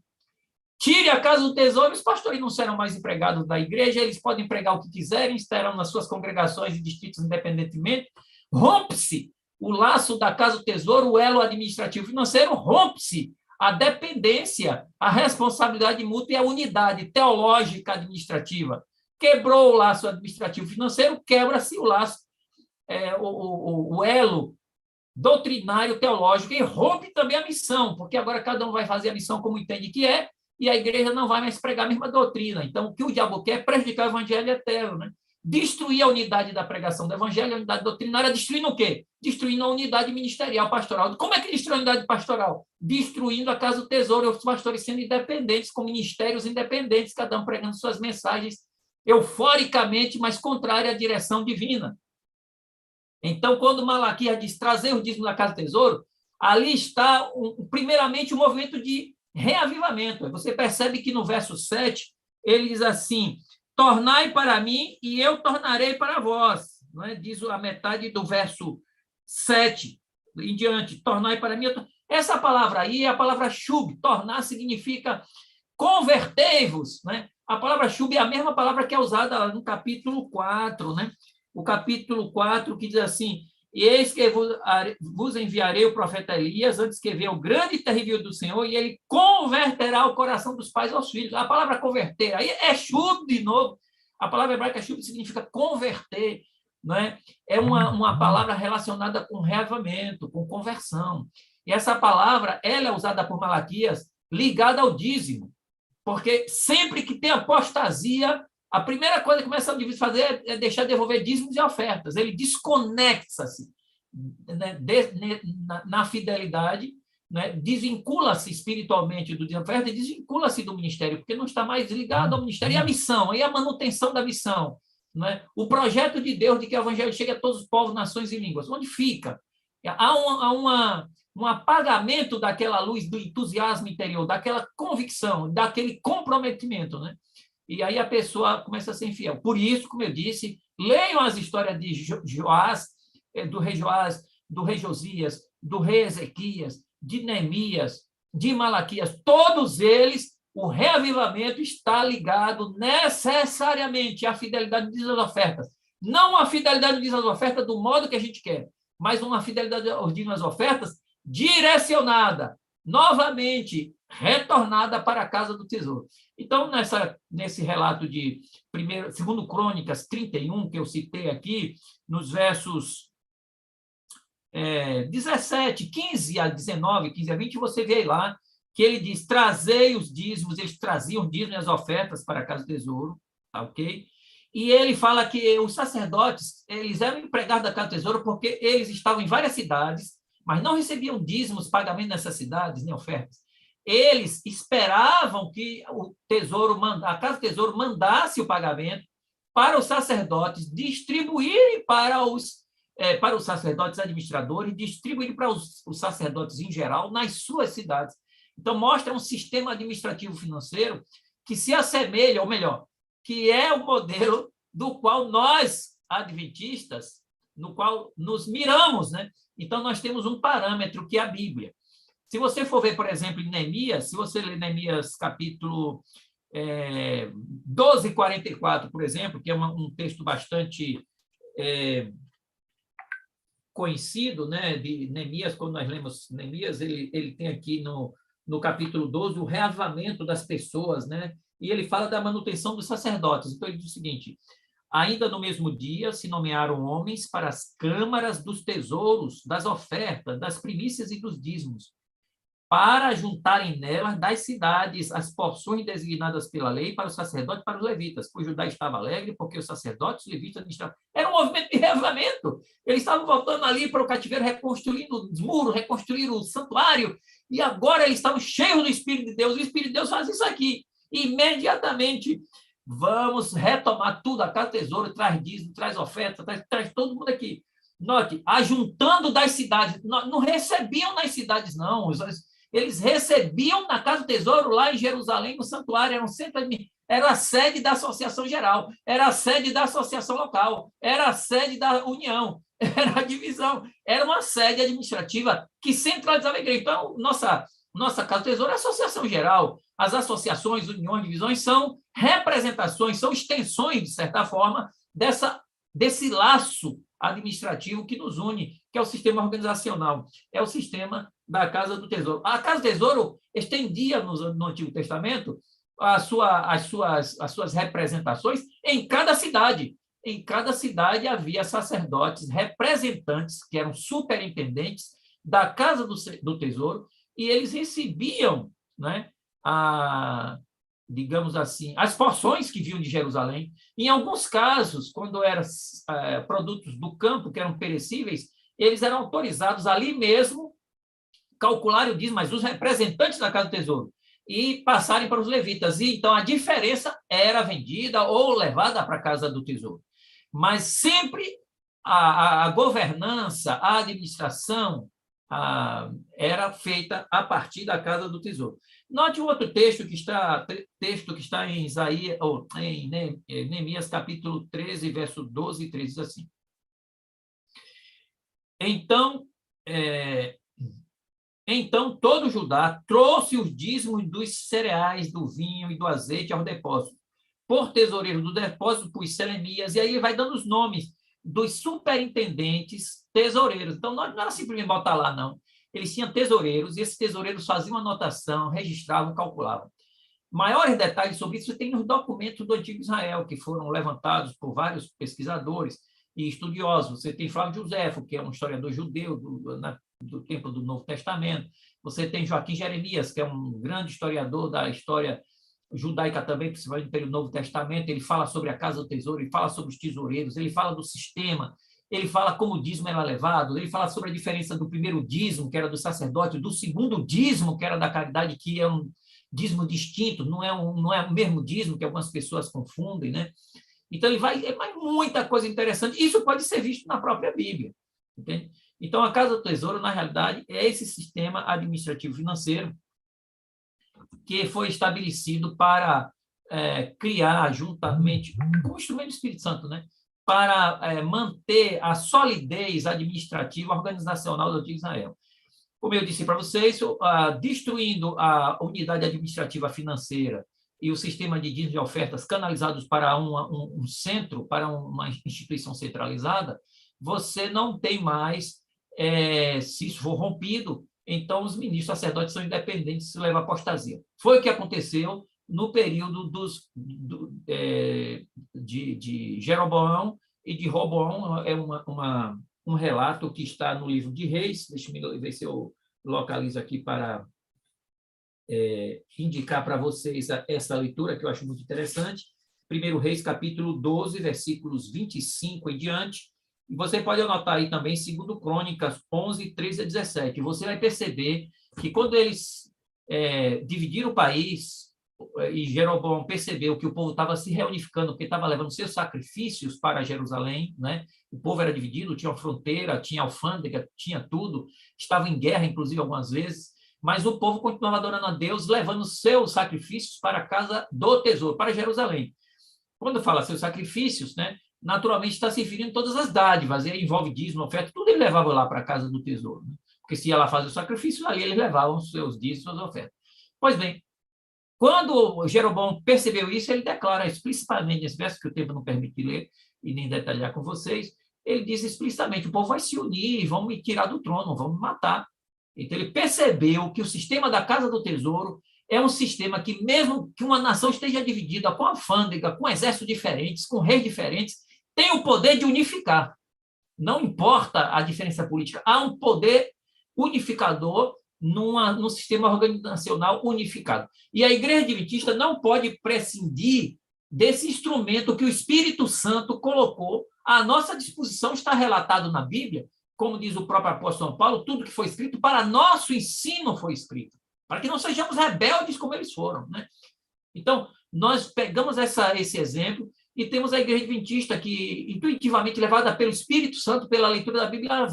Tire a Casa do Tesouro, os pastores não serão mais empregados da igreja, eles podem pregar o que quiserem, estarão nas suas congregações e distritos independentemente. Rompe-se o laço da Casa do Tesouro, o elo administrativo financeiro, rompe-se a dependência, a responsabilidade mútua e a unidade teológica administrativa. Quebrou o laço administrativo financeiro, quebra-se o laço, o elo doutrinário teológico, e rompe também a missão, porque agora cada um vai fazer a missão como entende que é, e a igreja não vai mais pregar a mesma doutrina. Então, o que o diabo quer é prejudicar o evangelho eterno, né? Destruir a unidade da pregação do evangelho, a unidade doutrinária, destruindo o quê? Destruindo a unidade ministerial pastoral. Como é que destrói a unidade pastoral? Destruindo a Casa do Tesouro, e os pastores sendo independentes, com ministérios independentes, cada um pregando suas mensagens euforicamente, mas contrária à direção divina. Então, quando Malaquias diz trazer o dízimo da Casa do Tesouro, ali está, primeiramente, o movimento de reavivamento. Você percebe que no verso 7, ele diz assim, tornai para mim e eu tornarei para vós. Não é? Diz a metade do verso 7 em diante, tornai para mim. Essa palavra aí é a palavra shub. Tornar significa convertei-vos. Né? A palavra shub é a mesma palavra que é usada no capítulo 4, né? O capítulo 4, que diz assim, e eis que vos enviarei o profeta Elias, antes que venha o grande e terrível do Senhor, e ele converterá o coração dos pais aos filhos. A palavra converter, aí é shub de novo. A palavra hebraica shub significa converter, não é? É uma palavra relacionada com reavivamento, com conversão. E essa palavra, ela é usada por Malaquias ligada ao dízimo, porque sempre que tem apostasia, a primeira coisa que começa a fazer é deixar de devolver dízimos e ofertas. Ele desconecta-se, né, na fidelidade né, desvincula-se espiritualmente do dízimo e oferta e desvincula-se do ministério, porque não está mais ligado ao ministério e à missão, e a manutenção da missão. Né? O projeto de Deus de que o evangelho chegue a todos os povos, nações e línguas. Onde fica? Há um apagamento daquela luz do entusiasmo interior, daquela convicção, daquele comprometimento, né? E aí a pessoa começa a ser infiel. Por isso, como eu disse, leiam as histórias de Joás, do rei Joás, do rei Josias, do rei Ezequias, de Neemias, de Malaquias, todos eles, o reavivamento está ligado necessariamente à fidelidade das ofertas. Não a fidelidade das ofertas do modo que a gente quer, mas uma fidelidade às ofertas direcionada, novamente retornada para a casa do tesouro. Então, nesse relato de 2 Crônicas 31, que eu citei aqui, nos versos 17, 15 a 19, 15 a 20, você vê lá que ele diz, trazei os dízimos, eles traziam dízimos e as ofertas para a casa do tesouro, tá, ok? E ele fala que os sacerdotes, eles eram empregados da casa do tesouro porque eles estavam em várias cidades, mas não recebiam dízimos, pagamento nessas cidades, nem ofertas. Eles esperavam que a casa do tesouro mandasse o pagamento para os sacerdotes distribuírem para os sacerdotes administradores, distribuírem para os sacerdotes em geral nas suas cidades. Então, mostra um sistema administrativo financeiro que se assemelha, ou melhor, que é o modelo do qual nós, adventistas, no qual nos miramos, né? Então, nós temos um parâmetro que é a Bíblia. Se você for ver, por exemplo, em Neemias, se você ler Neemias capítulo 12, 44, por exemplo, que é um texto bastante conhecido, né, de Neemias, quando nós lemos Neemias, ele tem aqui no capítulo 12 o reavivamento das pessoas, né? E ele fala da manutenção dos sacerdotes. Então, ele diz o seguinte, ainda no mesmo dia se nomearam homens para as câmaras dos tesouros, das ofertas, das primícias e dos dízimos, para juntarem nelas das cidades as porções designadas pela lei para os sacerdotes e para os levitas, pois Judá estava alegre porque os sacerdotes e os levitas administravam. Era um movimento de reavivamento. Eles estavam voltando ali para o cativeiro, reconstruindo os muros, reconstruindo o santuário, e agora eles estavam cheios do Espírito de Deus. O Espírito de Deus faz isso aqui. Imediatamente, vamos retomar tudo. A casa tesouro traz dízimo, traz oferta, traz todo mundo aqui. Note, ajuntando das cidades. Não recebiam nas cidades, não. Eles recebiam na casa do tesouro, lá em Jerusalém, no santuário, era a sede da associação geral, era a sede da associação local, era a sede da união, era a divisão, era uma sede administrativa que centralizava a igreja. Então, nossa casa do tesouro é a associação geral. As associações, uniões, divisões são representações, são extensões, de certa forma, desse laço administrativo que nos une, que é o sistema organizacional, é o sistema da Casa do Tesouro. A Casa do Tesouro estendia no Antigo Testamento as suas representações em cada cidade. Em cada cidade havia sacerdotes representantes, que eram superintendentes da Casa do Tesouro, e eles recebiam, né, digamos assim, as porções que vinham de Jerusalém. Em alguns casos, quando eram produtos do campo, que eram perecíveis, eles eram autorizados ali mesmo calcularem o dízimo, mas os representantes da Casa do Tesouro, e passarem para os levitas. E então a diferença era vendida ou levada para a Casa do Tesouro. Mas sempre a governança, a administração era feita a partir da Casa do Tesouro. Note um outro texto que está em Isaías, ou em Neemias, capítulo 13, verso 12 e 13, diz assim. Então todo Judá trouxe os dízimos dos cereais, do vinho e do azeite ao depósito. Por tesoureiro do depósito, pus Selemias, e aí vai dando os nomes dos superintendentes tesoureiros. Então, não era simplesmente botar lá, não. Eles tinham tesoureiros, e esses tesoureiros faziam anotação, registravam, calculavam. Maiores detalhes sobre isso tem nos documentos do Antigo Israel, que foram levantados por vários pesquisadores e estudiosos. Você tem Flávio Joséfo, que é um historiador judeu do tempo do Novo Testamento. Você tem Joaquim Jeremias, que é um grande historiador da história judaica também, principalmente pelo Novo Testamento. Ele fala sobre a Casa do Tesouro, ele fala sobre os tesoureiros, ele fala do sistema, ele fala como o dízimo era levado, ele fala sobre a diferença do primeiro dízimo, que era do sacerdote, do segundo dízimo, que era da caridade, que é um dízimo distinto, não é o mesmo dízimo que algumas pessoas confundem, né? Então, ele vai muita coisa interessante. Isso pode ser visto na própria Bíblia, entende? Então, a Casa do Tesouro, na realidade, é esse sistema administrativo financeiro que foi estabelecido para criar, juntamente com o instrumento do Espírito Santo, né? Para manter a solidez administrativa organizacional do antigo Israel. Como eu disse para vocês, destruindo a unidade administrativa financeira e o sistema de dízimos e ofertas canalizados para um centro, para uma instituição centralizada, você não tem mais, se isso for rompido, então os ministros sacerdotes são independentes, se leva à apostasia. Foi o que aconteceu no período de Jeroboão e de Roboão. É um relato que está no livro de Reis. Deixa eu ver se eu localizo aqui para indicar para vocês essa leitura, que eu acho muito interessante. 1 Reis, capítulo 12, versículos 25 em diante. E você pode anotar aí também 2 Crônicas 11, 13 a 17. Você vai perceber que quando eles dividiram o país, e Jeroboão percebeu que o povo estava se reunificando, porque estava levando seus sacrifícios para Jerusalém, né? O povo era dividido, tinha uma fronteira, tinha alfândega, tinha tudo, estava em guerra, inclusive, algumas vezes, mas o povo continuava adorando a Deus, levando seus sacrifícios para a casa do tesouro, para Jerusalém. Quando fala seus sacrifícios, né, naturalmente está se referindo a todas as dádivas, ele envolve dízimo, oferta, tudo ele levava lá para a casa do tesouro, né? Porque se ia lá fazer o sacrifício, ali eles levavam os seus dízimos, suas ofertas. Pois bem, quando Jeroboão percebeu isso, ele declara explicitamente, nesse verso que o tempo não permite ler e nem detalhar com vocês, ele diz explicitamente: o povo vai se unir, vão me tirar do trono, vão me matar. Então, ele percebeu que o sistema da Casa do Tesouro é um sistema que, mesmo que uma nação esteja dividida com alfândega, com exércitos diferentes, com reis diferentes, tem o poder de unificar. Não importa a diferença política, há um poder unificador num sistema organizacional unificado. E a Igreja Adventista não pode prescindir desse instrumento que o Espírito Santo colocou à nossa disposição. Está relatado na Bíblia, como diz o próprio apóstolo São Paulo, tudo que foi escrito para nosso ensino foi escrito, para que não sejamos rebeldes como eles foram, né? Então, nós pegamos esse exemplo e temos a Igreja Adventista que, intuitivamente levada pelo Espírito Santo, pela leitura da Bíblia, ela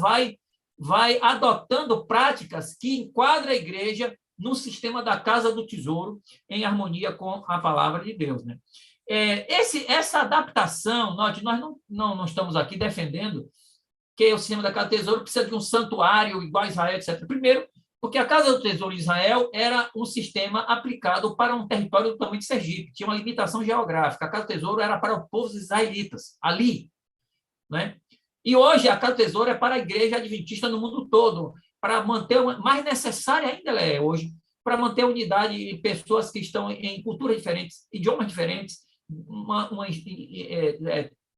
vai adotando práticas que enquadram a igreja no sistema da Casa do Tesouro, em harmonia com a palavra de Deus, né? Essa adaptação, nós não estamos aqui defendendo que o sistema da Casa do Tesouro precisa de um santuário igual a Israel, etc. Primeiro, porque a Casa do Tesouro de Israel era um sistema aplicado para um território do tamanho de Sergipe, tinha uma limitação geográfica. A Casa do Tesouro era para o povo israelitas, ali, né? E hoje a Casa do Tesouro é para a Igreja Adventista no mundo todo, para manter, mais necessária ainda ela é hoje, para manter a unidade de pessoas que estão em culturas diferentes, idiomas diferentes, uma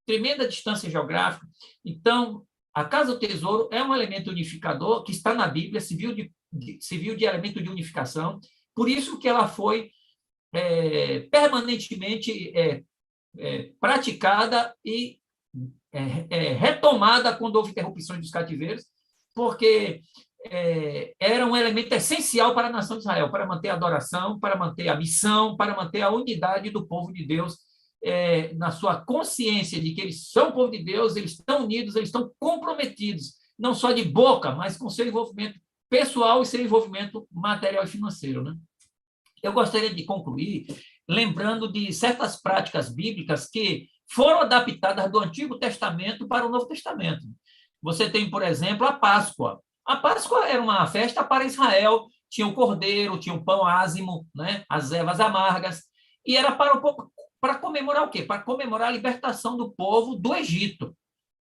tremenda distância geográfica. Então, a Casa do Tesouro é um elemento unificador que está na Bíblia, serviu de elemento de unificação, por isso que ela foi permanentemente praticada e retomada quando houve interrupções dos cativeiros, porque era um elemento essencial para a nação de Israel, para manter a adoração, para manter a missão, para manter a unidade do povo de Deus, na sua consciência de que eles são o povo de Deus, eles estão unidos, eles estão comprometidos, não só de boca, mas com seu envolvimento pessoal e seu envolvimento material e financeiro, né? Eu gostaria de concluir lembrando de certas práticas bíblicas que foram adaptadas do Antigo Testamento para o Novo Testamento. Você tem, por exemplo, a Páscoa. A Páscoa era uma festa para Israel, tinha o cordeiro, tinha o pão ázimo, né? As ervas amargas, e era para comemorar o quê? Para comemorar a libertação do povo do Egito,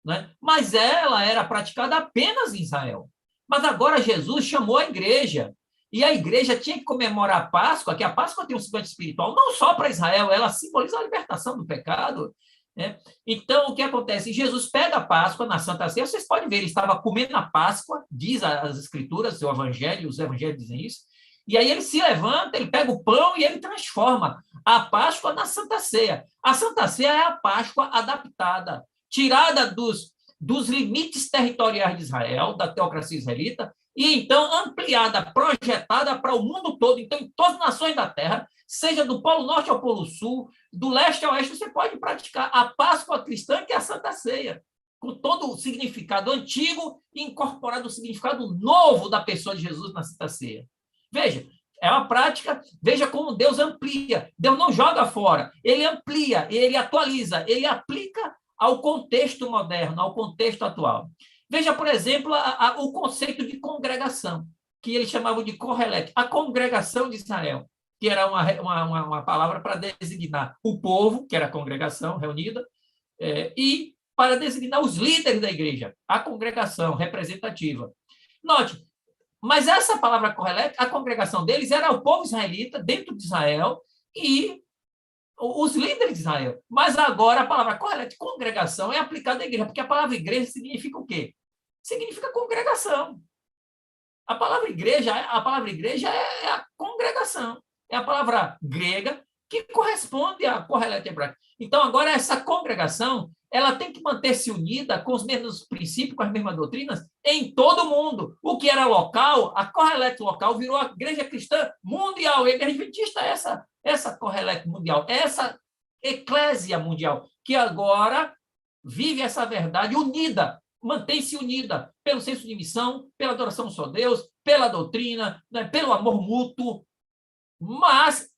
né? Mas ela era praticada apenas em Israel. Mas agora Jesus chamou a igreja, e a igreja tinha que comemorar a Páscoa, que a Páscoa tem um significado espiritual, não só para Israel, ela simboliza a libertação do pecado, né? Então, o que acontece? Jesus pega a Páscoa na Santa Ceia, vocês podem ver, ele estava comendo a Páscoa, diz as Escrituras, os Evangelhos dizem isso, e aí ele se levanta, ele pega o pão e ele transforma a Páscoa na Santa Ceia. A Santa Ceia é a Páscoa adaptada, tirada dos limites territoriais de Israel, da teocracia israelita, e então ampliada, projetada para o mundo todo. Então, em todas as nações da Terra, seja do Polo Norte ao Polo Sul, do leste ao oeste, você pode praticar a Páscoa cristã, que é a Santa Ceia, com todo o significado antigo e incorporado o significado novo da pessoa de Jesus na Santa Ceia. Veja, é uma prática, veja como Deus amplia. Deus não joga fora, ele amplia, ele atualiza, ele aplica ao contexto moderno, ao contexto atual. Veja, por exemplo, o conceito de congregação, que eles chamavam de Kohelet, a congregação de Israel, que era uma palavra para designar o povo, que era a congregação reunida, e para designar os líderes da igreja, a congregação representativa. Note, mas essa palavra Kohelet, a congregação deles era o povo israelita dentro de Israel e os líderes de Israel. Mas agora a palavra Kohelet, congregação, é aplicada à igreja, porque a palavra igreja significa o quê? Significa congregação. A palavra igreja é a congregação. É a palavra grega que corresponde à Kohelet hebraica. Então, agora, essa congregação ela tem que manter-se unida com os mesmos princípios, com as mesmas doutrinas, em todo o mundo. O que era local, a Kohelet local virou a igreja cristã mundial. E a igreja adventista é essa Kohelet mundial, essa eclésia mundial, que agora vive essa verdade unida, mantém-se unida pelo senso de missão, pela adoração só a Deus, pela doutrina, né, pelo amor mútuo. Mas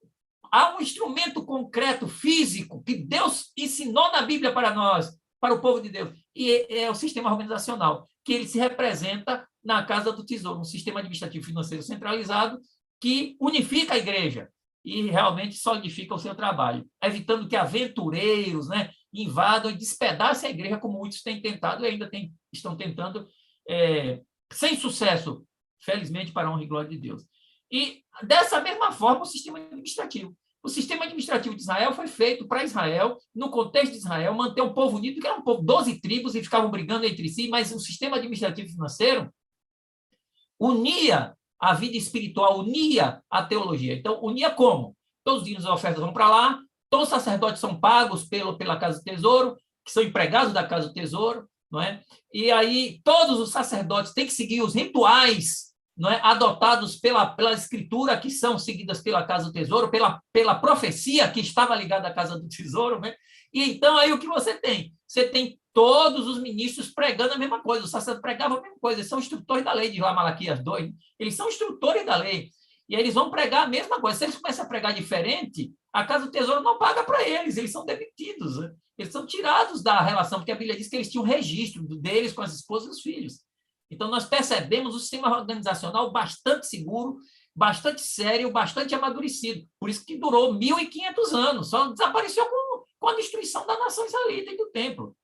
há um instrumento concreto, físico, que Deus ensinou na Bíblia para nós, para o povo de Deus, e é o sistema organizacional, que ele se representa na Casa do Tesouro, um sistema administrativo financeiro centralizado que unifica a igreja e realmente solidifica o seu trabalho, evitando que aventureiros, né, invadam e despedacem a igreja, como muitos têm tentado e ainda estão tentando, sem sucesso, felizmente, para a honra e glória de Deus. E, dessa mesma forma, o sistema administrativo. O sistema administrativo de Israel foi feito para Israel, no contexto de Israel, manter um povo unido, que era um povo, 12 tribos, e ficavam brigando entre si, mas o sistema administrativo financeiro unia a vida espiritual, unia a teologia. Então, unia como? Todos os dias as ofertas vão para lá, todos os sacerdotes são pagos pela Casa do Tesouro, que são empregados da Casa do Tesouro, não é? E aí todos os sacerdotes têm que seguir os rituais, não é, adotados pela escritura, que são seguidas pela Casa do Tesouro, pela profecia que estava ligada à Casa do Tesouro, né? E então aí o que você tem? Você tem todos os ministros pregando a mesma coisa, os sacerdotes pregavam a mesma coisa, eles são instrutores da lei, de lá Malaquias 2, eles são instrutores da lei, e eles vão pregar a mesma coisa. Se eles começam a pregar diferente, a Casa do Tesouro não paga para eles são demitidos, né? Eles são tirados da relação, porque a Bíblia diz que eles tinham registro deles com as esposas e os filhos. Então, nós percebemos um sistema organizacional bastante seguro, bastante sério, bastante amadurecido. Por isso que durou 1.500 anos, só desapareceu com a destruição da nação israelita e do templo.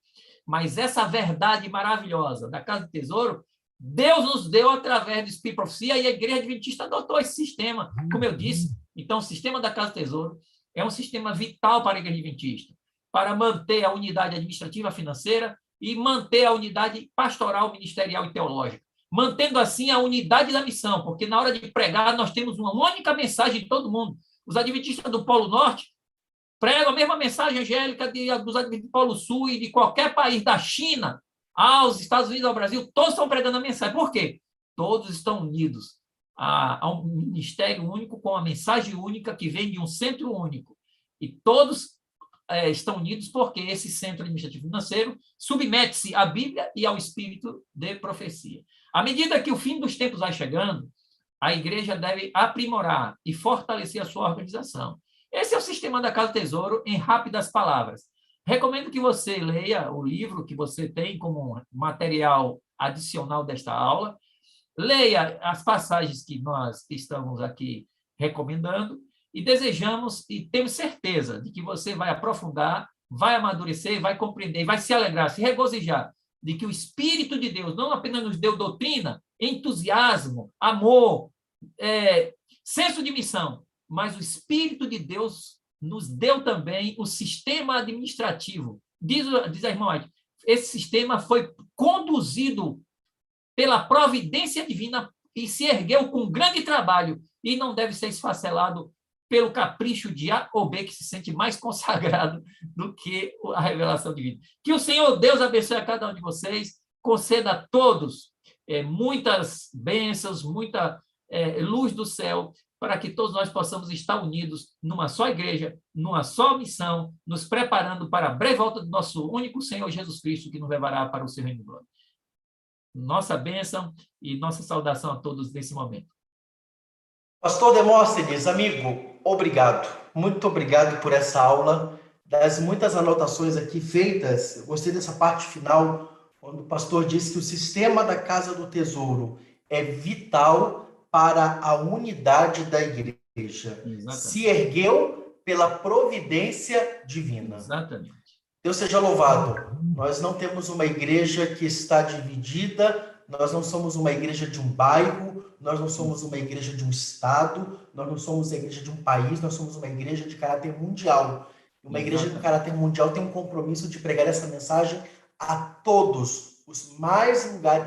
Mas essa verdade maravilhosa da Casa do Tesouro, Deus nos deu através do Espírito e Profecia, e a Igreja Adventista adotou esse sistema, como eu disse. Então, o sistema da Casa do Tesouro é um sistema vital para a Igreja Adventista, para manter a unidade administrativa financeira e manter a unidade pastoral, ministerial e teológica, mantendo assim a unidade da missão, porque na hora de pregar nós temos uma única mensagem de todo mundo. Os adventistas do Polo Norte pregam a mesma mensagem angélica dos adventistas do Polo Sul e de qualquer país, da China aos Estados Unidos, ao Brasil, todos estão pregando a mensagem. Por quê? Todos estão unidos a um ministério único, com a mensagem única que vem de um centro único. E todos estão unidos porque esse centro administrativo financeiro submete-se à Bíblia e ao espírito de profecia. À medida que o fim dos tempos vai chegando, a igreja deve aprimorar e fortalecer a sua organização. Esse é o sistema da Casa do Tesouro, em rápidas palavras. Recomendo que você leia o livro que você tem como material adicional desta aula, leia as passagens que nós estamos aqui recomendando, e desejamos e temos certeza de que você vai aprofundar, vai amadurecer, vai compreender, vai se alegrar, se regozijar de que o Espírito de Deus não apenas nos deu doutrina, entusiasmo, amor, senso de missão, mas o Espírito de Deus nos deu também o sistema administrativo. Diz a irmã White, esse sistema foi conduzido pela providência divina e se ergueu com grande trabalho e não deve ser esfacelado pelo capricho de A ou B, que se sente mais consagrado do que a revelação divina. Que o Senhor Deus abençoe a cada um de vocês, conceda a todos muitas bênçãos, muita luz do céu, para que todos nós possamos estar unidos numa só igreja, numa só missão, nos preparando para a breve volta do nosso único Senhor Jesus Cristo, que nos levará para o seu reino de glória. Nossa bênção e nossa saudação a todos nesse momento. Pastor Demóstenes, amigo, obrigado. Muito obrigado por essa aula. Das muitas anotações aqui feitas, eu gostei dessa parte final, quando o pastor disse que o sistema da Casa do Tesouro é vital para a unidade da igreja. Exatamente. Se ergueu pela providência divina. Exatamente. Deus seja louvado. Nós não temos uma igreja que está dividida, nós não somos uma igreja de um bairro, nós não somos uma igreja de um estado, nós não somos a igreja de um país, nós somos uma igreja de caráter mundial. Uma igreja de caráter mundial tem um compromisso de pregar essa mensagem a todos os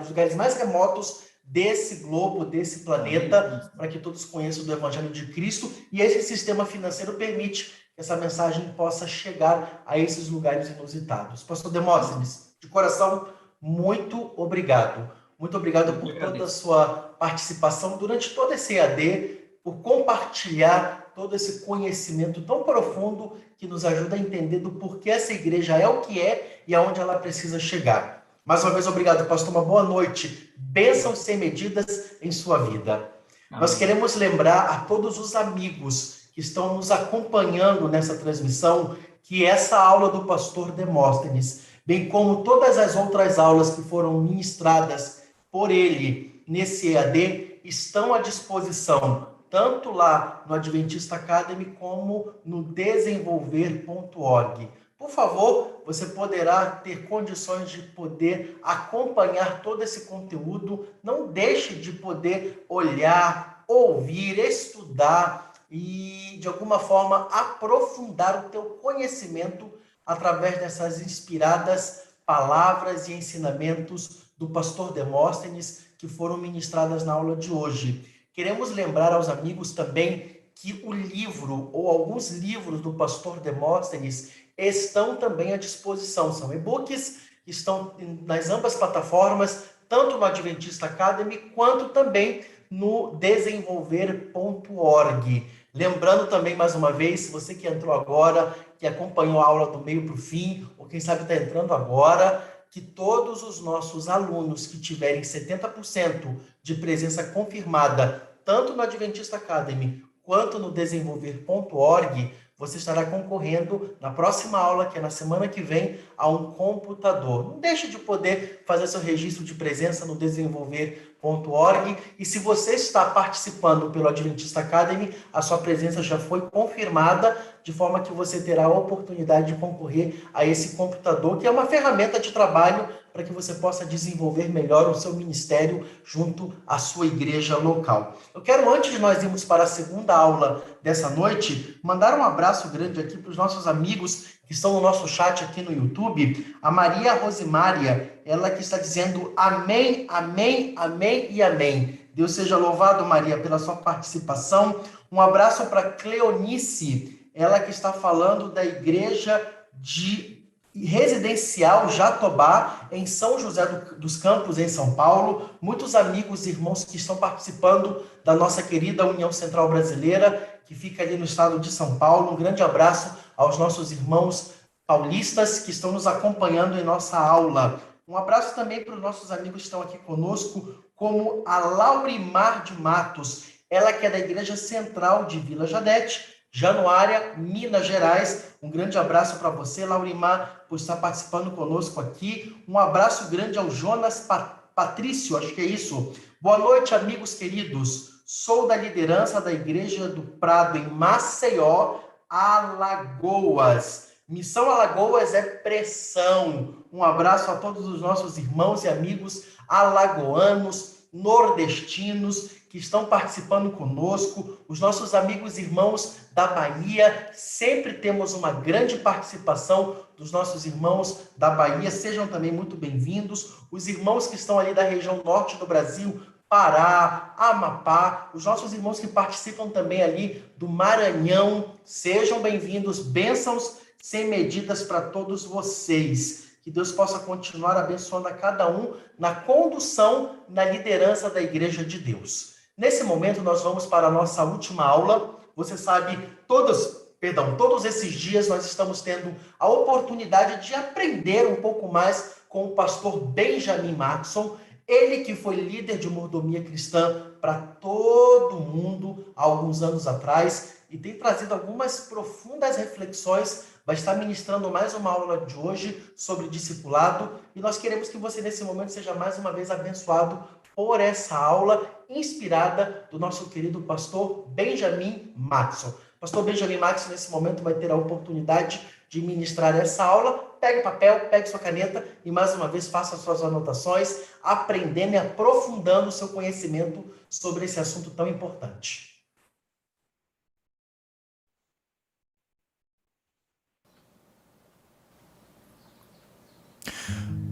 lugares mais remotos desse globo, desse planeta, para que todos conheçam do Evangelho de Cristo, e esse sistema financeiro permite que essa mensagem possa chegar a esses lugares inusitados. Pastor Demóstenes, de coração, muito obrigado. Muito obrigado por toda a sua participação durante todo esse EAD, por compartilhar todo esse conhecimento tão profundo que nos ajuda a entender do porquê essa igreja é o que é e aonde ela precisa chegar. Mais uma vez, obrigado, pastor. Uma boa noite. Bênçãos sem medidas em sua vida. Amém. Nós queremos lembrar a todos os amigos que estão nos acompanhando nessa transmissão que essa aula do pastor Demóstenes, bem como todas as outras aulas que foram ministradas por ele nesse EAD, estão à disposição, tanto lá no Adventista Academy como no desenvolver.org. Por favor, você poderá ter condições de poder acompanhar todo esse conteúdo. Não deixe de poder olhar, ouvir, estudar e, de alguma forma, aprofundar o teu conhecimento através dessas inspiradas palavras e ensinamentos do pastor Demóstenes que foram ministradas na aula de hoje. Queremos lembrar aos amigos também que o livro ou alguns livros do pastor Demóstenes estão também à disposição. São e-books que estão nas ambas plataformas, tanto no Adventista Academy quanto também no desenvolver.org. Lembrando também, mais uma vez, você que entrou agora, que acompanhou a aula do meio para o fim, ou quem sabe está entrando agora, que todos os nossos alunos que tiverem 70% de presença confirmada, tanto no Adventista Academy quanto no desenvolver.org, você estará concorrendo na próxima aula, que é na semana que vem, a um computador. Não deixe de poder fazer seu registro de presença no desenvolver.org. E se você está participando pelo Adventista Academy, a sua presença já foi confirmada, de forma que você terá a oportunidade de concorrer a esse computador, que é uma ferramenta de trabalho para que você possa desenvolver melhor o seu ministério junto à sua igreja local. Eu quero, antes de nós irmos para a segunda aula dessa noite, mandar um abraço grande aqui para os nossos amigos que estão no nosso chat aqui no YouTube. A Maria Rosimária, ela que está dizendo amém, amém, amém e amém. Deus seja louvado, Maria, pela sua participação. Um abraço para Cleonice, ela que está falando da igreja de residencial Jatobá, em São José dos Campos, em São Paulo. Muitos amigos e irmãos que estão participando da nossa querida União Central Brasileira, que fica ali no estado de São Paulo. Um grande abraço aos nossos irmãos paulistas que estão nos acompanhando em nossa aula. Um abraço também para os nossos amigos que estão aqui conosco, como a Laurimar de Matos, ela que é da Igreja Central de Vila Jadete, Januária, Minas Gerais. Um grande abraço para você, Laurimar, por estar participando conosco aqui. Um abraço grande ao Jonas Patrício, acho que é isso. Boa noite, amigos queridos. Sou da liderança da Igreja do Prado, em Maceió, Alagoas. Missão Alagoas é pressão. Um abraço a todos os nossos irmãos e amigos alagoanos, nordestinos, que estão participando conosco, os nossos amigos e irmãos da Bahia. Sempre temos uma grande participação dos nossos irmãos da Bahia, sejam também muito bem-vindos. Os irmãos que estão ali da região norte do Brasil, Pará, Amapá, os nossos irmãos que participam também ali do Maranhão, sejam bem-vindos, bênçãos sem medidas para todos vocês. Que Deus possa continuar abençoando a cada um na condução, na liderança da Igreja de Deus. Nesse momento, nós vamos para a nossa última aula. Você sabe, todos esses dias nós estamos tendo a oportunidade de aprender um pouco mais com o pastor Benjamin Matson, ele que foi líder de mordomia cristã para todo mundo há alguns anos atrás e tem trazido algumas profundas reflexões. Vai estar ministrando mais uma aula de hoje sobre discipulado e nós queremos que você nesse momento seja mais uma vez abençoado por essa aula inspirada do nosso querido pastor Benjamin Matson. Pastor Benjamin Matson nesse momento vai ter a oportunidade de ministrar essa aula. Pegue papel, pegue sua caneta e mais uma vez faça suas anotações, aprendendo e aprofundando o seu conhecimento sobre esse assunto tão importante.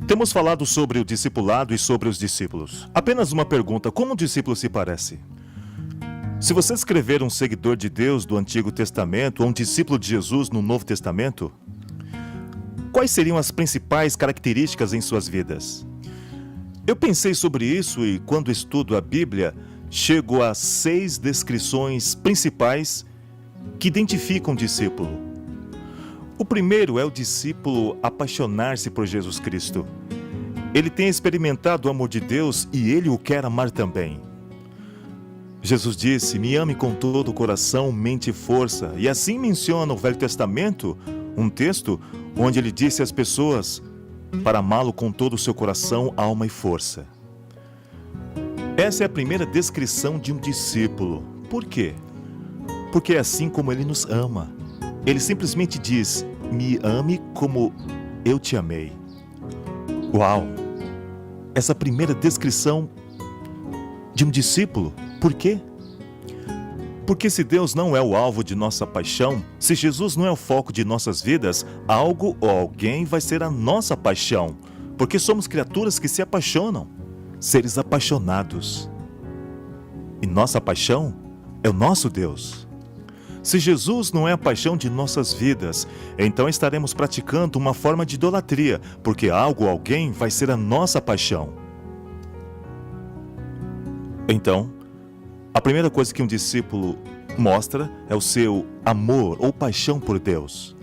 Temos falado sobre o discipulado e sobre os discípulos. Apenas uma pergunta: como um discípulo se parece? Se você escrever um seguidor de Deus do Antigo Testamento ou um discípulo de Jesus no Novo Testamento, quais seriam as principais características em suas vidas? Eu pensei sobre isso e, quando estudo a Bíblia, chego a 6 descrições principais que identificam um discípulo. O primeiro é o discípulo apaixonar-se por Jesus Cristo. Ele tem experimentado o amor de Deus e ele o quer amar também. Jesus disse: "Me ame com todo o coração, mente e força." E assim menciona o Velho Testamento, um texto onde ele disse às pessoas para amá-lo com todo o seu coração, alma e força. Essa é a primeira descrição de um discípulo. Por quê? Porque é assim como ele nos ama. Ele simplesmente diz: "Me ame como eu te amei." Uau! Essa primeira descrição de um discípulo. Por quê? Porque se Deus não é o alvo de nossa paixão, se Jesus não é o foco de nossas vidas, algo ou alguém vai ser a nossa paixão. Porque somos criaturas que se apaixonam, seres apaixonados. E nossa paixão é o nosso Deus. Se Jesus não é a paixão de nossas vidas, então estaremos praticando uma forma de idolatria, porque algo ou alguém vai ser a nossa paixão. Então, a primeira coisa que um discípulo mostra é o seu amor ou paixão por Deus.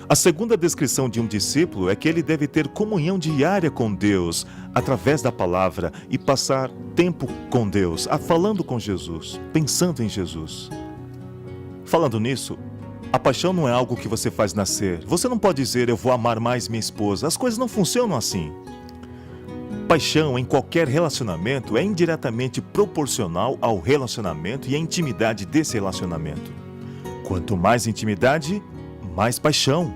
A segunda descrição de um discípulo é que ele deve ter comunhão diária com Deus, através da palavra, e passar tempo com Deus, falando com Jesus, pensando em Jesus. Falando nisso, a paixão não é algo que você faz nascer. Você não pode dizer: "Eu vou amar mais minha esposa." As coisas não funcionam assim. Paixão em qualquer relacionamento é indiretamente proporcional ao relacionamento e à intimidade desse relacionamento. Quanto mais intimidade, mais paixão.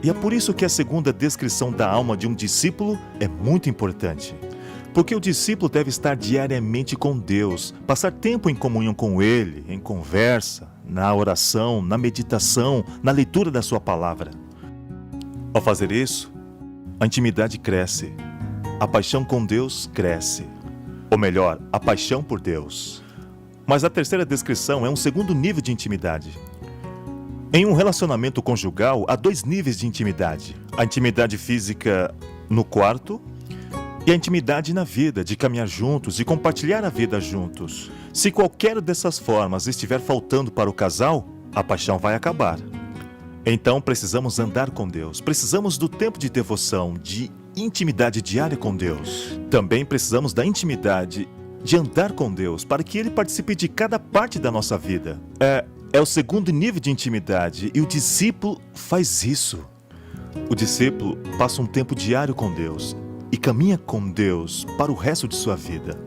E é por isso que a segunda descrição da alma de um discípulo é muito importante. Porque o discípulo deve estar diariamente com Deus, passar tempo em comunhão com Ele, em conversa, na oração, na meditação, na leitura da sua palavra. Ao fazer isso, a intimidade cresce. A paixão com Deus cresce. Ou melhor, a paixão por Deus. Mas a terceira descrição é um segundo nível de intimidade. Em um relacionamento conjugal, há 2 níveis de intimidade. A intimidade física no quarto e a intimidade na vida, de caminhar juntos e compartilhar a vida juntos. Se qualquer dessas formas estiver faltando para o casal, a paixão vai acabar. Então precisamos andar com Deus. Precisamos do tempo de devoção, de intimidade diária com Deus. Também precisamos da intimidade de andar com Deus, para que Ele participe de cada parte da nossa vida. É o segundo nível de intimidade, e o discípulo faz isso. O discípulo passa um tempo diário com Deus e caminha com Deus para o resto de sua vida.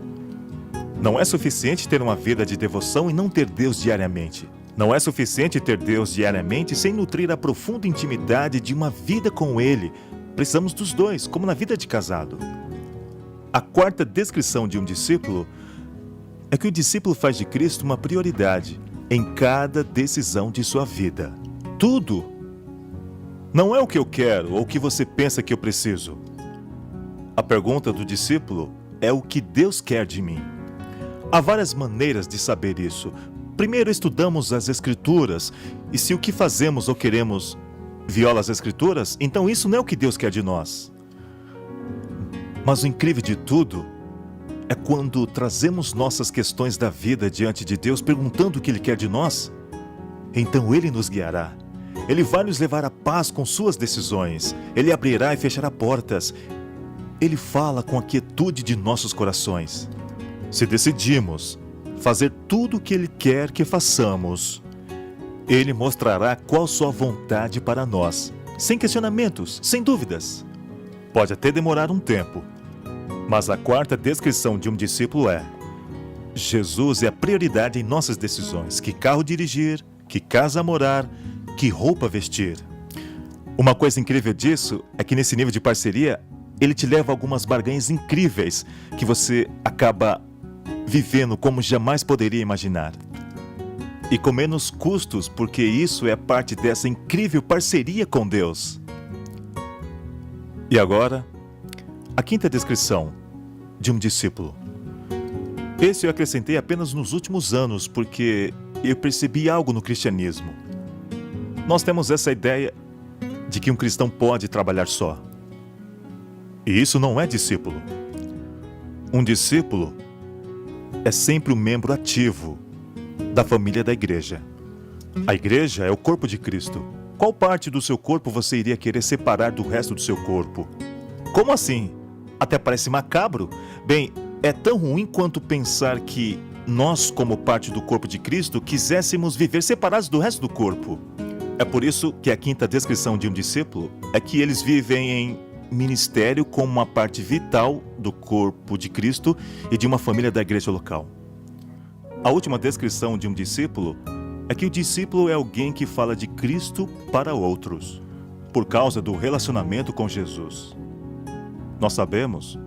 Não é suficiente ter uma vida de devoção e não ter Deus diariamente. Não é suficiente ter Deus diariamente sem nutrir a profunda intimidade de uma vida com Ele. Precisamos dos dois, como na vida de casado. A quarta descrição de um discípulo é que o discípulo faz de Cristo uma prioridade em cada decisão de sua vida. Tudo não é o que eu quero ou o que você pensa que eu preciso. A pergunta do discípulo é o que Deus quer de mim. Há várias maneiras de saber isso. Primeiro estudamos as Escrituras, e se o que fazemos ou queremos viola as Escrituras, então isso não é o que Deus quer de nós. Mas o incrível de tudo é quando trazemos nossas questões da vida diante de Deus, perguntando o que Ele quer de nós, então Ele nos guiará. Ele vai nos levar à paz com suas decisões. Ele abrirá e fechará portas. Ele fala com a quietude de nossos corações. Se decidimos fazer tudo o que Ele quer que façamos, Ele mostrará qual sua vontade para nós, sem questionamentos, sem dúvidas. Pode até demorar um tempo, mas a quarta descrição de um discípulo é: Jesus é a prioridade em nossas decisões. Que carro dirigir, que casa morar, que roupa vestir. Uma coisa incrível disso é que nesse nível de parceria, ele te leva a algumas barganhas incríveis que você acaba vivendo como jamais poderia imaginar. E com menos custos, porque isso é parte dessa incrível parceria com Deus. E agora, a quinta descrição de um discípulo. Esse eu acrescentei apenas nos últimos anos, porque eu percebi algo no cristianismo. Nós temos essa ideia de que um cristão pode trabalhar só. E isso não é discípulo. Um discípulo é sempre um membro ativo da família da igreja. A igreja é o corpo de Cristo. Qual parte do seu corpo você iria querer separar do resto do seu corpo? Como assim? Até parece macabro. Bem, é tão ruim quanto pensar que nós, como parte do corpo de Cristo, quiséssemos viver separados do resto do corpo. É por isso que a quinta descrição de um discípulo é que eles vivem em ministério como uma parte vital do corpo de Cristo e de uma família da igreja local. A última descrição de um discípulo é que o discípulo é alguém que fala de Cristo para outros, por causa do relacionamento com Jesus. Nós sabemos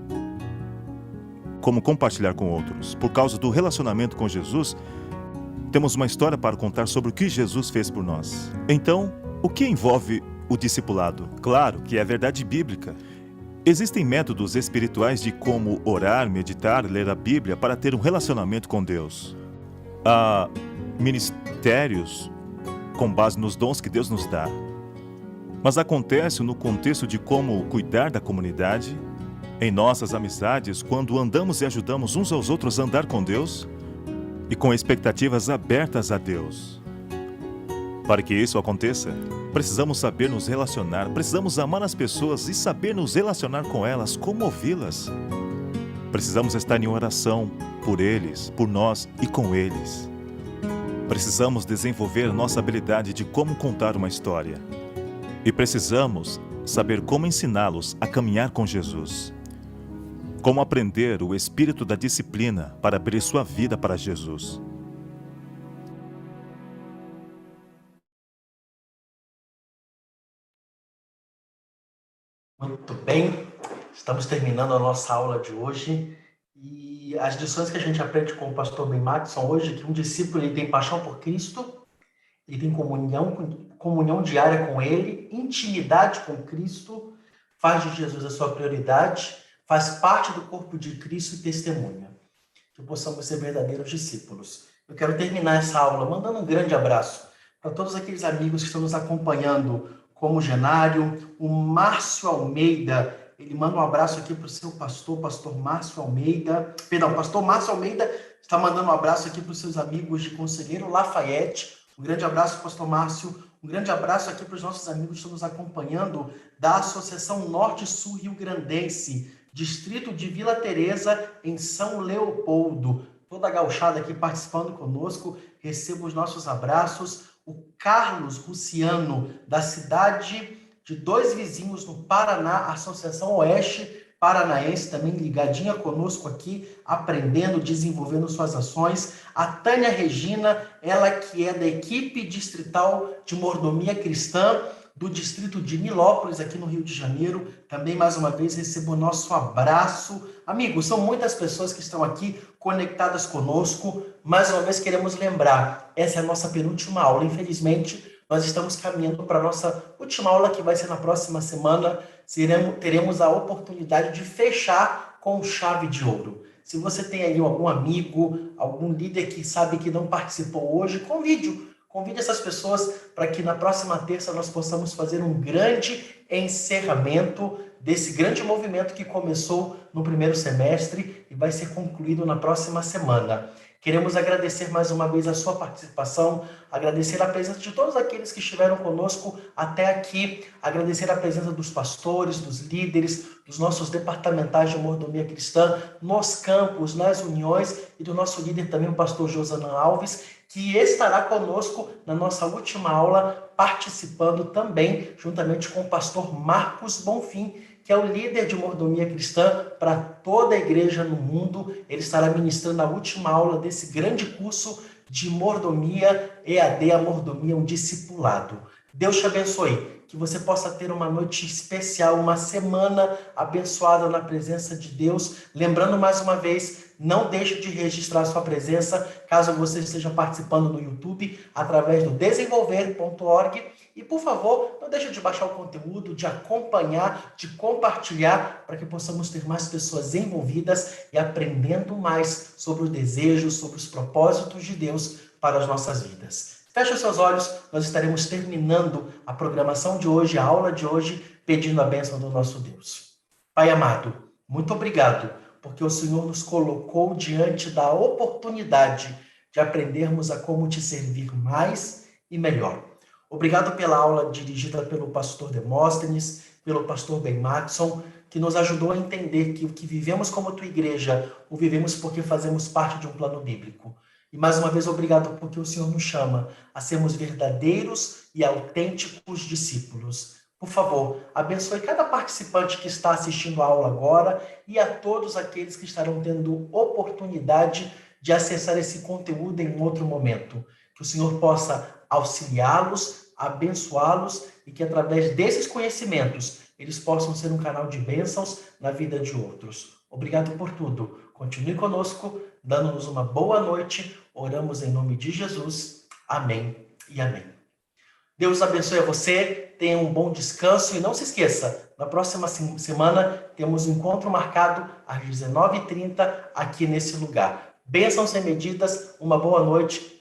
como compartilhar com outros. Por causa do relacionamento com Jesus, temos uma história para contar sobre o que Jesus fez por nós. Então, o que envolve o discipulado? Claro que é verdade bíblica. Existem métodos espirituais de como orar, meditar, ler a Bíblia para ter um relacionamento com Deus. Há ministérios com base nos dons que Deus nos dá. Mas acontece no contexto de como cuidar da comunidade, em nossas amizades, quando andamos e ajudamos uns aos outros a andar com Deus e com expectativas abertas a Deus. Para que isso aconteça, precisamos saber nos relacionar, precisamos amar as pessoas e saber nos relacionar com elas, como ouvi-las. Precisamos estar em oração por eles, por nós e com eles. Precisamos desenvolver nossa habilidade de como contar uma história. E precisamos saber como ensiná-los a caminhar com Jesus. Como aprender o espírito da disciplina para abrir sua vida para Jesus. Muito bem, estamos terminando a nossa aula de hoje e as lições que a gente aprende com o pastor Ben Max são hoje que um discípulo ele tem paixão por Cristo, ele tem comunhão diária com Ele, intimidade com Cristo, faz de Jesus a sua prioridade, faz parte do corpo de Cristo e testemunha. Que possamos ser verdadeiros discípulos. Eu quero terminar essa aula mandando um grande abraço para todos aqueles amigos que estão nos acompanhando, como o Genário, o Márcio Almeida. Ele manda um abraço aqui para o seu pastor Márcio Almeida. Perdão, pastor Márcio Almeida está mandando um abraço aqui para os seus amigos de Conselheiro Lafayette. Um grande abraço, pastor Márcio. Um grande abraço aqui para os nossos amigos que estão nos acompanhando da Associação Norte-Sul Rio Grandense, Distrito de Vila Teresa, em São Leopoldo. Toda a gauchada aqui participando conosco, recebo os nossos abraços. O Carlos Luciano, da cidade de Dois Vizinhos, no Paraná, Associação Oeste Paranaense, também ligadinha conosco aqui, aprendendo, desenvolvendo suas ações. A Tânia Regina, ela que é da equipe distrital de mordomia cristã, do distrito de Nilópolis, aqui no Rio de Janeiro. Também, mais uma vez, recebo o nosso abraço. Amigos, são muitas pessoas que estão aqui conectadas conosco. Mais uma vez, queremos lembrar, essa é a nossa penúltima aula. Infelizmente, nós estamos caminhando para a nossa última aula, que vai ser na próxima semana. Teremos a oportunidade de fechar com chave de ouro. Se você tem aí algum amigo, algum líder que sabe que não participou hoje, convide essas pessoas para que na próxima terça nós possamos fazer um grande encerramento desse grande movimento que começou no primeiro semestre e vai ser concluído na próxima semana. Queremos agradecer mais uma vez a sua participação, agradecer a presença de todos aqueles que estiveram conosco até aqui, agradecer a presença dos pastores, dos líderes, dos nossos departamentais de mordomia cristã, nos campos, nas uniões, e do nosso líder também, o pastor Josanã Alves, que estará conosco na nossa última aula, participando também, juntamente com o pastor Marcos Bonfim, que é o líder de mordomia cristã para toda a igreja no mundo. Ele estará ministrando a última aula desse grande curso de mordomia, EAD, a mordomia, um discipulado. Deus te abençoe, que você possa ter uma noite especial, uma semana abençoada na presença de Deus. Lembrando mais uma vez, não deixe de registrar sua presença, caso você esteja participando no YouTube, através do desenvolver.org. E, por favor, não deixe de baixar o conteúdo, de acompanhar, de compartilhar, para que possamos ter mais pessoas envolvidas e aprendendo mais sobre os desejos, sobre os propósitos de Deus para as nossas vidas. Feche os seus olhos, nós estaremos terminando a programação de hoje, a aula de hoje, pedindo a bênção do nosso Deus. Pai amado, muito obrigado, porque o Senhor nos colocou diante da oportunidade de aprendermos a como te servir mais e melhor. Obrigado pela aula dirigida pelo pastor Demóstenes, pelo pastor Ben Matson, que nos ajudou a entender que o que vivemos como tua igreja, o vivemos porque fazemos parte de um plano bíblico. E mais uma vez, obrigado porque o Senhor nos chama a sermos verdadeiros e autênticos discípulos. Por favor, abençoe cada participante que está assistindo a aula agora e a todos aqueles que estarão tendo oportunidade de acessar esse conteúdo em outro momento. Que o Senhor possa auxiliá-los, abençoá-los e que através desses conhecimentos eles possam ser um canal de bênçãos na vida de outros. Obrigado por tudo. Continue conosco, dando-nos uma boa noite. Oramos em nome de Jesus. Amém e amém. Deus abençoe a você, tenha um bom descanso e não se esqueça, na próxima semana temos um encontro marcado às 19h30 aqui nesse lugar. Bênçãos sem medidas, uma boa noite.